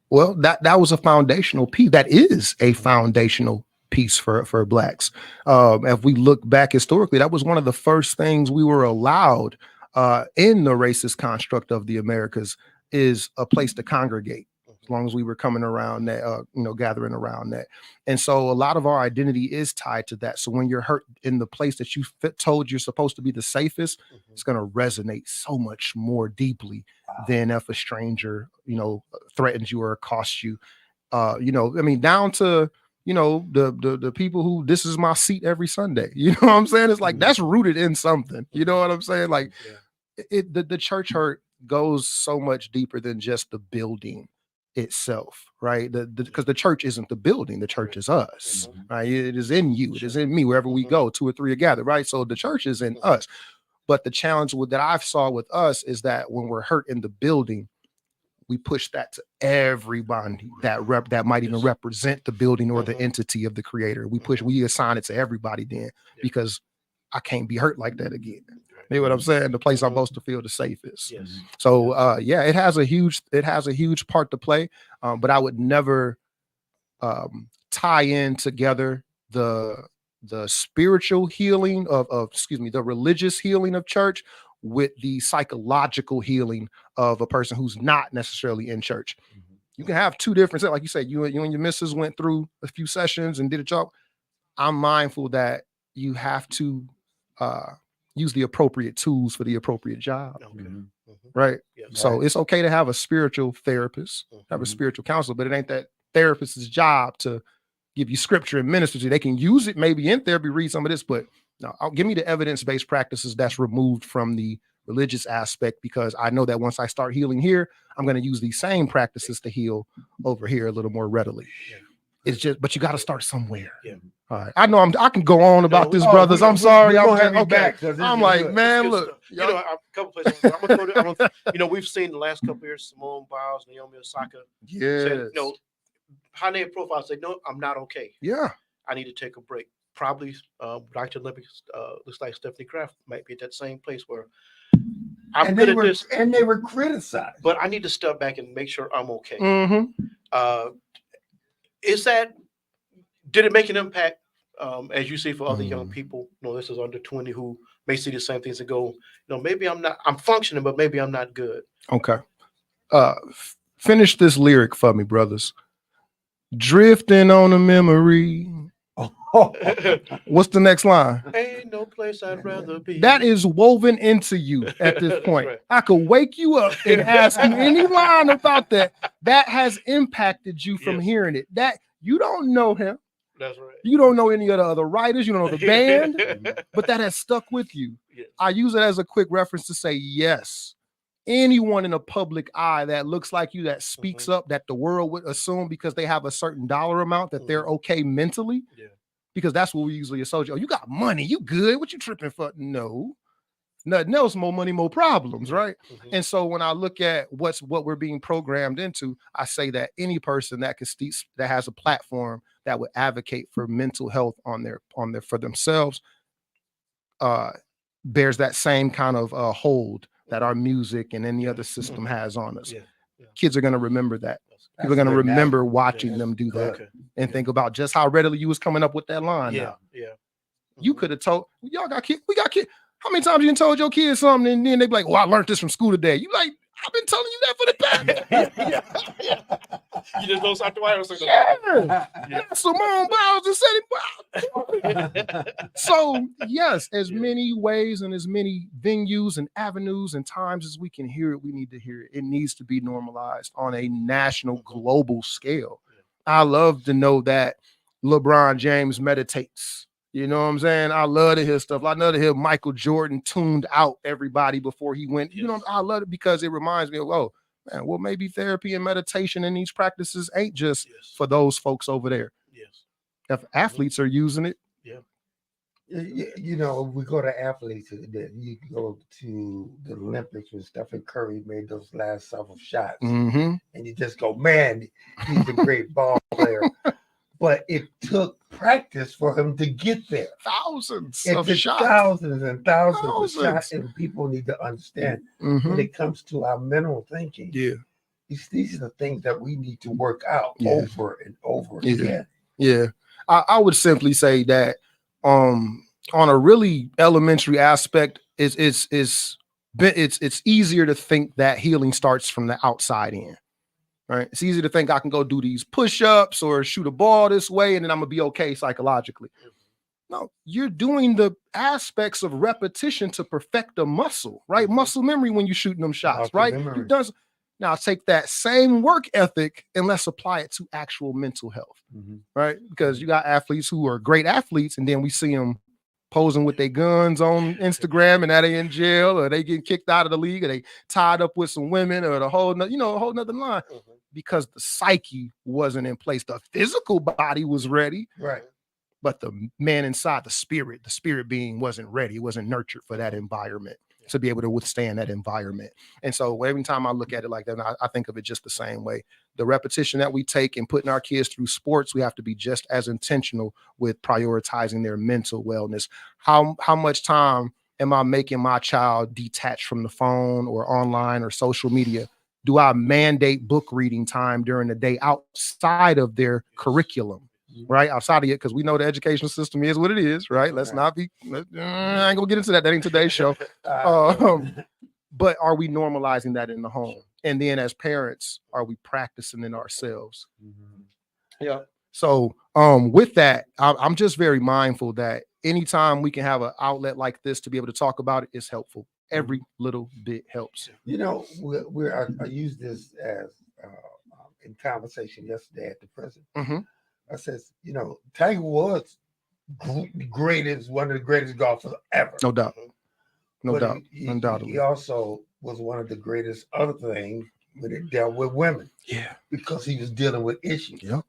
Well, that was a foundational piece. That is a foundational piece for Blacks. If we look back historically, that was one of the first things we were allowed in the racist construct of the Americas, is a place to congregate, as long as we were coming around that, gathering around that. And so a lot of our identity is tied to that. So when you're hurt in the place that you told you're supposed to be the safest, it's going to resonate so much more deeply than if a stranger, threatens you or accosts you. Down to, the people who, this is my seat every Sunday. You know what I'm saying? It's like, that's rooted in something. You know what I'm saying? Like the church hurt goes so much deeper than just the building itself, right? Because the church isn't the building, the church is us, right? It is in you, it is in me, wherever we go, 2 or 3 are gathered, right? So the church is in us. But the challenge that I've saw with us is that when we're hurt in the building, we push that to everybody that might even represent the building or the entity of the creator. We assign it to everybody then, because I can't be hurt like that again. You know what I'm saying? The place I'm supposed to feel the safest. So it has a huge part to play. But I would never tie in together the spiritual healing the religious healing of church with the psychological healing of a person who's not necessarily in church. You can have two different, like you said, you and your missus went through a few sessions and did a job. I'm mindful that you have to use the appropriate tools for the appropriate job. Right. So it's okay to have a spiritual therapist, have a spiritual counselor, but it ain't that therapist's job to give you scripture and minister to you. They can use it maybe in therapy, read some of this, but no, give me the evidence-based practices that's removed from the religious aspect, because I know that once I start healing here, I'm going to use these same practices to heal over here a little more readily. It's just, but you got to start somewhere. All right. I know I can go on about this, brothers. I'm sorry. I'm like, man, look. A couple places. I'm gonna, we've seen the last couple of years, Simone Biles, Naomi Osaka. Yeah. High name profile say, no, I'm not okay. Yeah. I need to take a break. Probably Dr. Olympics looks like Stephanie Kraft might be at that same place where I'm good at this. And they were criticized. But I need to step back and make sure I'm okay. Did it make an impact, as you see, for other young people? This is under 20 who may see the same things and go, maybe I'm functioning, but maybe I'm not good. Okay. Finish this lyric for me, brothers. Drifting on a memory. What's the next line? Ain't no place I'd rather be. That is woven into you at this point. Right. I could wake you up and ask you any line about that. That has impacted you from hearing it. That you don't know him. That's right. You don't know any of the other writers. You don't know the band, but that has stuck with you. Yes. I use it as a quick reference to say, yes, anyone in a public eye that looks like you, that speaks up, that the world would assume because they have a certain dollar amount that they're okay mentally. Yeah. Because that's what we usually associate. Oh, you got money, you good. What you tripping for? No. nothing else, more money, more problems, right? Mhm. And so when I look at what we're being programmed into, I say that any person that that has a platform that would advocate for mental health on their for themselves bears that same kind of hold that our music and any other system has on us. Yeah. Yeah. Kids are going to remember that. That's People are going to good guidance. remember watching Yeah. them do that Okay. and think about just how readily you was coming up with that line. Yeah. Now. Yeah. You could have told, y'all got kids, we got kids. How many times you done told your kids something and then they be like, well, I learned this from school today. You like, I've been telling you that for the past. You just don't start the wire. Yeah. Simone Biles just said it. So yes, as many ways and as many venues and avenues and times as we can hear it, we need to hear it. It needs to be normalized on a national, global scale. I love to know that LeBron James meditates. You know what I'm saying? I love to hear stuff. I love to hear Michael Jordan tuned out everybody before he went. You know, I love it because it reminds me of, oh, man, well, maybe therapy and meditation and these practices ain't just for those folks over there. Yes. If athletes are using it. You know, we go to athletes, you go to the Olympics when Stephen Curry made those last several shots, Mm-hmm. and you just go, man, he's a great ball player. But it took practice for him to get there. Thousands It of took shots. thousands and thousands of Thousands. shots, and people need to understand when Mhm. it comes to our mental thinking. Yeah. These are the things that we need to work out Yeah. over and over Yeah. again. Yeah. I would simply say that on a really elementary aspect, it's easier to think that healing starts from the outside in. Right. It's easy to think I can go do these push-ups or shoot a ball this way and then I'm gonna be okay psychologically. No, you're doing the aspects of repetition to perfect a muscle, right? Muscle memory when you're shooting them shots, Muscle right? memory. You've done. Now take that same work ethic and let's apply it to actual mental health, right? Because you got athletes who are great athletes, and then we see them posing with their guns on Instagram, and now they in jail, or they get kicked out of the league, or they tied up with some women, or a whole nother line, because the psyche wasn't in place. The physical body was ready, Right. but the man inside, the spirit being wasn't ready. It wasn't nurtured for that environment to be able to withstand that environment. And so every time I look at it like that, I think of it just the same way. The repetition that we take in putting our kids through sports, we have to be just as intentional with prioritizing their mental wellness. How much time am I making my child detach from the phone or online or social media? Do I mandate book reading time during the day outside of their curriculum? Right, outside of it, because we know the education system is what it is, right? Let's not be, I ain't gonna get into that. That ain't today's show. But are we normalizing that in the home? And then as parents, are we practicing in ourselves? Yeah. So with that, I'm just very mindful that anytime we can have an outlet like this to be able to talk about it is helpful. Every little bit helps. You know, I used this as in conversation yesterday at the prison. I says, you know, Tiger Woods, one of the greatest golfers ever. No doubt. No But doubt. He Undoubtedly. also was one of the greatest other things when it dealt with women. Yeah. Because he was dealing with issues. Yep.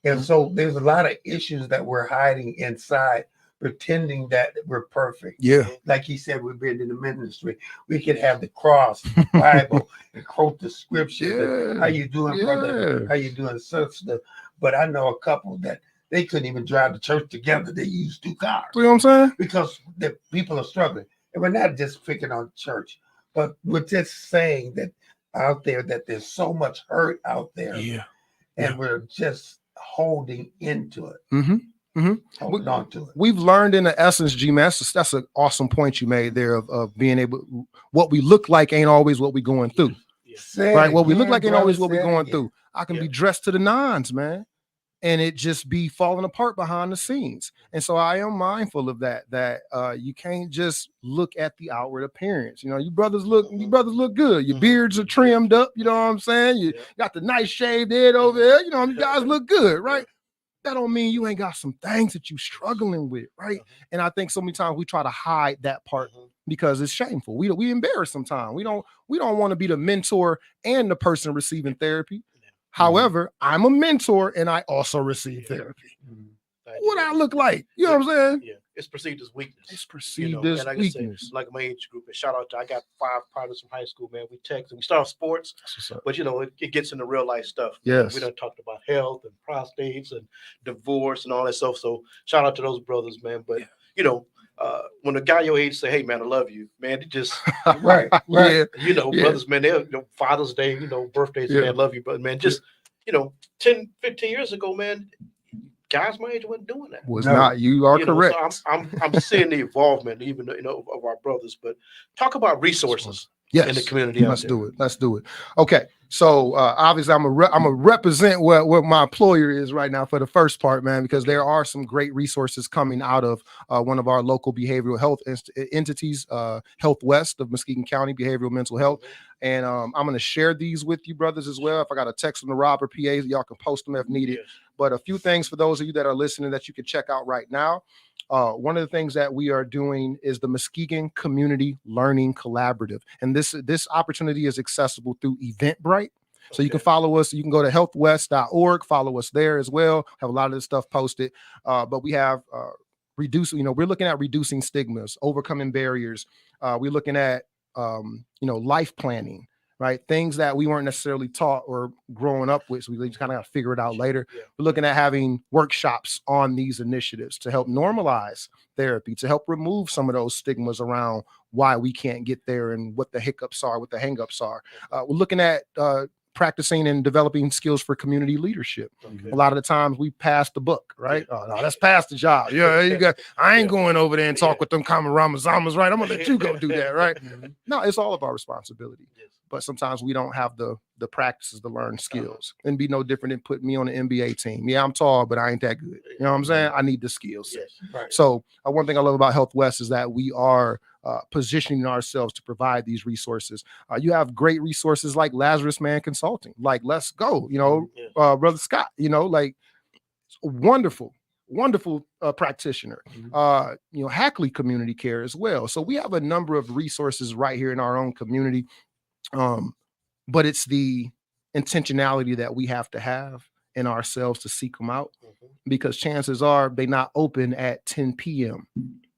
And so there's a lot of issues that we're hiding inside, pretending that we're perfect. Yeah. Like he said, we've been in the ministry. We could have the cross, Bible, and quote the scripture. Yeah. How you doing, brother? Yeah. How you doing, sister? But I know a couple that they couldn't even drive to church together. They used 2 cars. You know what I'm saying? Because the people are struggling. And we're not just picking on church, but we're just saying that out there that there's so much hurt out there. Yeah. And we're just holding into it. Holding on to it. We've learned in the essence, G-Man, that's an awesome point you made there of being able, what we look like ain't always what we're going through. Right? What we look like ain't always what we're going through. I can be dressed to the nines, man, and it just be falling apart behind the scenes. And so I am mindful of that you can't just look at the outward appearance. You know, you brothers look good. Your beards are trimmed up. You know what I'm saying? You got the nice shaved head over there. You know, you guys look good, right? That don't mean you ain't got some things that you struggling with, right? And I think so many times we try to hide that part because it's shameful. We embarrass sometimes. We don't want to be the mentor and the person receiving therapy. However, I'm a mentor and I also receive therapy. What I look like, you know what I'm saying? it's perceived as weakness. It's You perceived know, as and like I said, weakness. like my age group, and shout out to I got 5 partners from high school, man. We text and we start sports, That's what's up. but you know, it gets into real life stuff. Man. Yes. We done talked about health and prostates and divorce and all that stuff. So shout out to those brothers, man. But you know, when a guy your age say, "Hey, man, I love you," man, it just Right. Yeah. you know, Yeah. brothers, man, they're, you know, Father's Day, you know, birthdays, Yeah. man, love you, but man, just you know, 10, 15 years ago, man, guys my age wasn't doing that. Was No. not. You are You know, correct. so I'm seeing the involvement, even you know, of our brothers. But talk about resources Yes. in the community. Let's do it. Let's do it. Okay. So obviously I'm a represent what my employer is right now for the first part, man, because there are some great resources coming out of one of our local behavioral health entities, Health West of Muskegon County Behavioral Mental Health. And I'm going to share these with you brothers as well. If I got a text from the Rob or PAs, y'all can post them if needed. Yes. But a few things for those of you that are listening that you can check out right now. One of the things that we are doing is the Muskegon Community Learning Collaborative. And this opportunity is accessible through Eventbrite. So you can follow us. You can go to healthwest.org, follow us there as well. Have a lot of this stuff posted. But we have we're looking at reducing stigmas, overcoming barriers. We're looking at, life planning, right? Things that we weren't necessarily taught or growing up with. So we just kind of got to figure it out later. Yeah. We're looking at having workshops on these initiatives to help normalize therapy, to help remove some of those stigmas around why we can't get there and what the hiccups are, what the hangups are. We're looking at practicing and developing skills for community leadership. Okay. A lot of the times we pass the book, right? Oh, no, that's past the job. Yeah, you got. I ain't going over there and talk with them common Ramazamas, right? I'm gonna let you go do that, right? No, it's all of our responsibility. Yes. But sometimes we don't have the practices to learn skills, and be no different than putting me on the NBA team. Yeah, I'm tall, but I ain't that good. You know what I'm saying? I need the skills. Yes. Right. So one thing I love about Health West is that we are positioning ourselves to provide these resources. You have great resources like Lazarus Man Consulting, like Let's Go, Yes. Brother Scott, like wonderful practitioner. Hackley Community Care as well. So we have a number of resources right here in our own community. But it's the intentionality that we have to have in ourselves to seek them out, because chances are they not open at 10 p.m.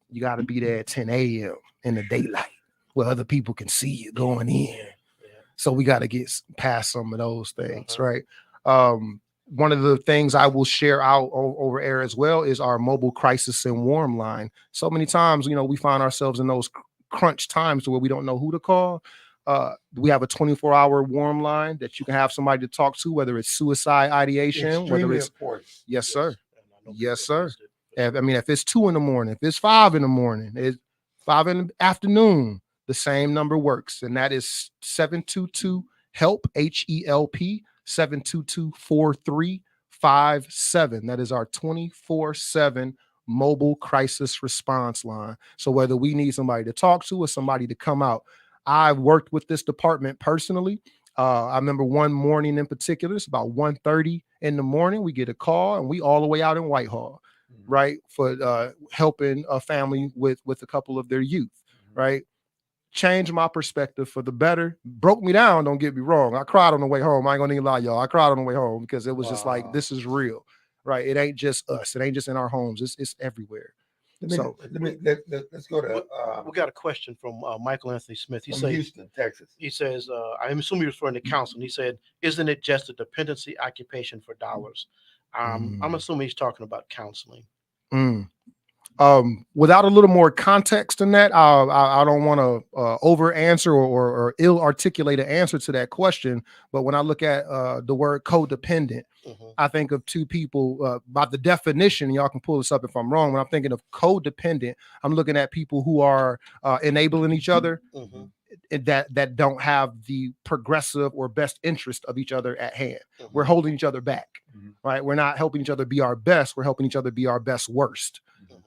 You got to be there at 10 a.m. in the daylight where other people can see you going in. Yeah. So we got to get past some of those things, right? One of the things I will share out over air as well is our mobile crisis and warm line. So many times, we find ourselves in those crunch times where we don't know who to call. We have a 24-hour warm line that you can have somebody to talk to, whether it's suicide ideation, whether Extremely it's important. yes, sir. And I know Yes, people sir. used it. If it's 2 a.m, if it's 5 a.m, it's 5 in the afternoon, the same number works. And that is 722-HELP, HELP, 722-4357. That is our 24/7 mobile crisis response line. So whether we need somebody to talk to or somebody to come out, I've worked with this department personally. I remember one morning in particular, it's about 1:30 in the morning. We get a call and we all the way out in Whitehall, right? For helping a family with a couple of their youth, right? Changed my perspective for the better. Broke me down, don't get me wrong. I cried on the way home. I ain't gonna even lie, y'all. I cried on the way home because it was just like, this is real, right? It ain't just us. It ain't just in our homes. It's everywhere. Let's go to We got a question from Michael Anthony Smith. He from says, Houston, Texas. he says, I'm assuming you're referring to counseling. He said, isn't it just a dependency occupation for dollars? I'm assuming he's talking about counseling. Without a little more context in that, I don't want to over answer or ill articulate an answer to that question. But when I look at the word codependent, I think of two people by the definition. Y'all can pull this up if I'm wrong. When I'm thinking of codependent, I'm looking at people who are enabling each other that don't have the progressive or best interest of each other at hand. We're holding each other back, right? We're not helping each other be our best. We're helping each other be our best worst.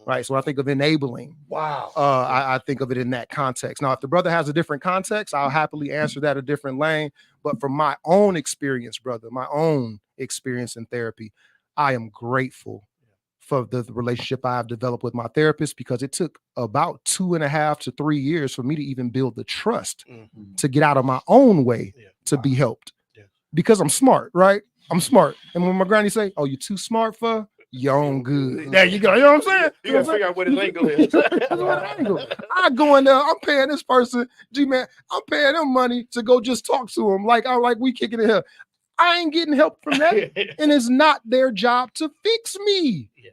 Right. So when I think of enabling, I think of it in that context. Now, if the brother has a different context, I'll happily answer that a different lane. But from my own experience, brother, my own experience in therapy, I am grateful for the relationship I have developed with my therapist, because it took about 2.5 to 3 years for me to even build the trust to get out of my own way to be helped, because I'm smart, right? I'm smart. And when my granny say, "Oh, you're too smart for," your own good. There you go. You know what I'm saying? You gotta figure out what his angle is. That's what angle. I go in there, I'm paying this person, G-Man, I'm paying them money to go just talk to him. Like, I'm like, we kicking it here. I ain't getting help from that. And it's not their job to fix me. Yes.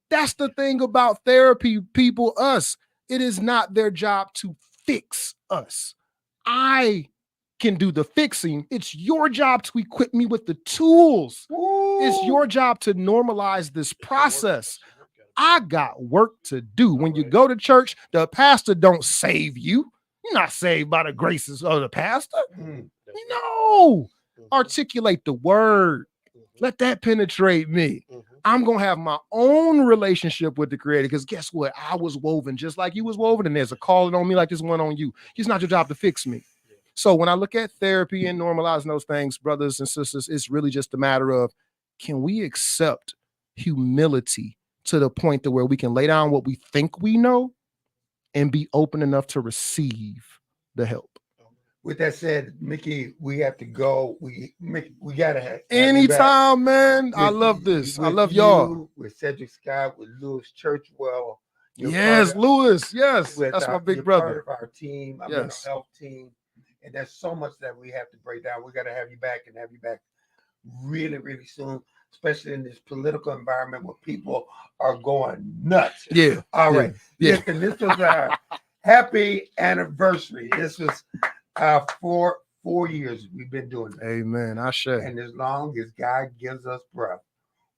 That's the thing about therapy, people, us. It is not their job to fix us. I can do the fixing. It's your job to equip me with the tools. Woo. It's your job to normalize this process. I got work to do. When you go to church, the pastor don't save you. You're not saved by the graces of the pastor. No. Articulate the word. Let that penetrate me. I'm going to have my own relationship with the Creator, because guess what? I was woven just like you was woven, and there's a calling on me like this one on you. It's not your job to fix me. So when I look at therapy and normalizing those things, brothers and sisters, it's really just a matter of, can we accept humility to the point to where we can lay down what we think we know and be open enough to receive the help? With that said, Mickey, we have to go. We gotta have anytime, man. I love this. I love y'all. With Cedric Scott, with Lewis Churchwell. Yes, Lewis. Yes, that's my big brother. Part of our team, our mental health team, and there's so much that we have to break down. We got to have you back and have you back really, really soon, especially in this political environment where people are going nuts. Yeah. All right. Yeah. Listen, this was our happy anniversary. This was 4 years we've been doing this. Amen. I share. And as long as God gives us breath,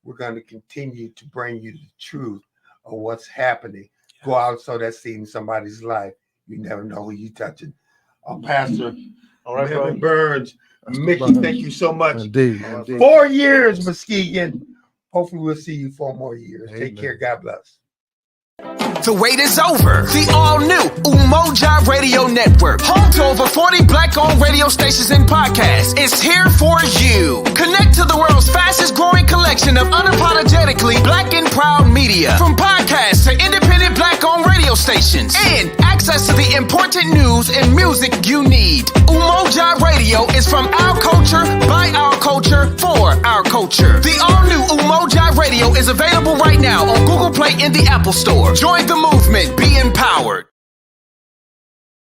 we're going to continue to bring you the truth of what's happening. Yes. Go out, sow that seed in somebody's life. You never know who you're touching. Pastor Melvin Burns, Mickey, thank you so much. Indeed. 4 years, Muskegon. Hopefully we'll see you 4 more years. Amen. Take care. God bless. The wait is over. The all-new Umoja Radio Network, home to over 40 Black-owned radio stations and podcasts, is here for you. Connect to the world's fastest-growing collection of unapologetically Black and proud media, from podcasts to independent Black-owned radio stations, and access to the important news and music you need. Umoja Radio is from our culture, by our culture, for our culture. The all-new Umoja Radio is available right now on Google Play and the Apple Store. Join the movement. Be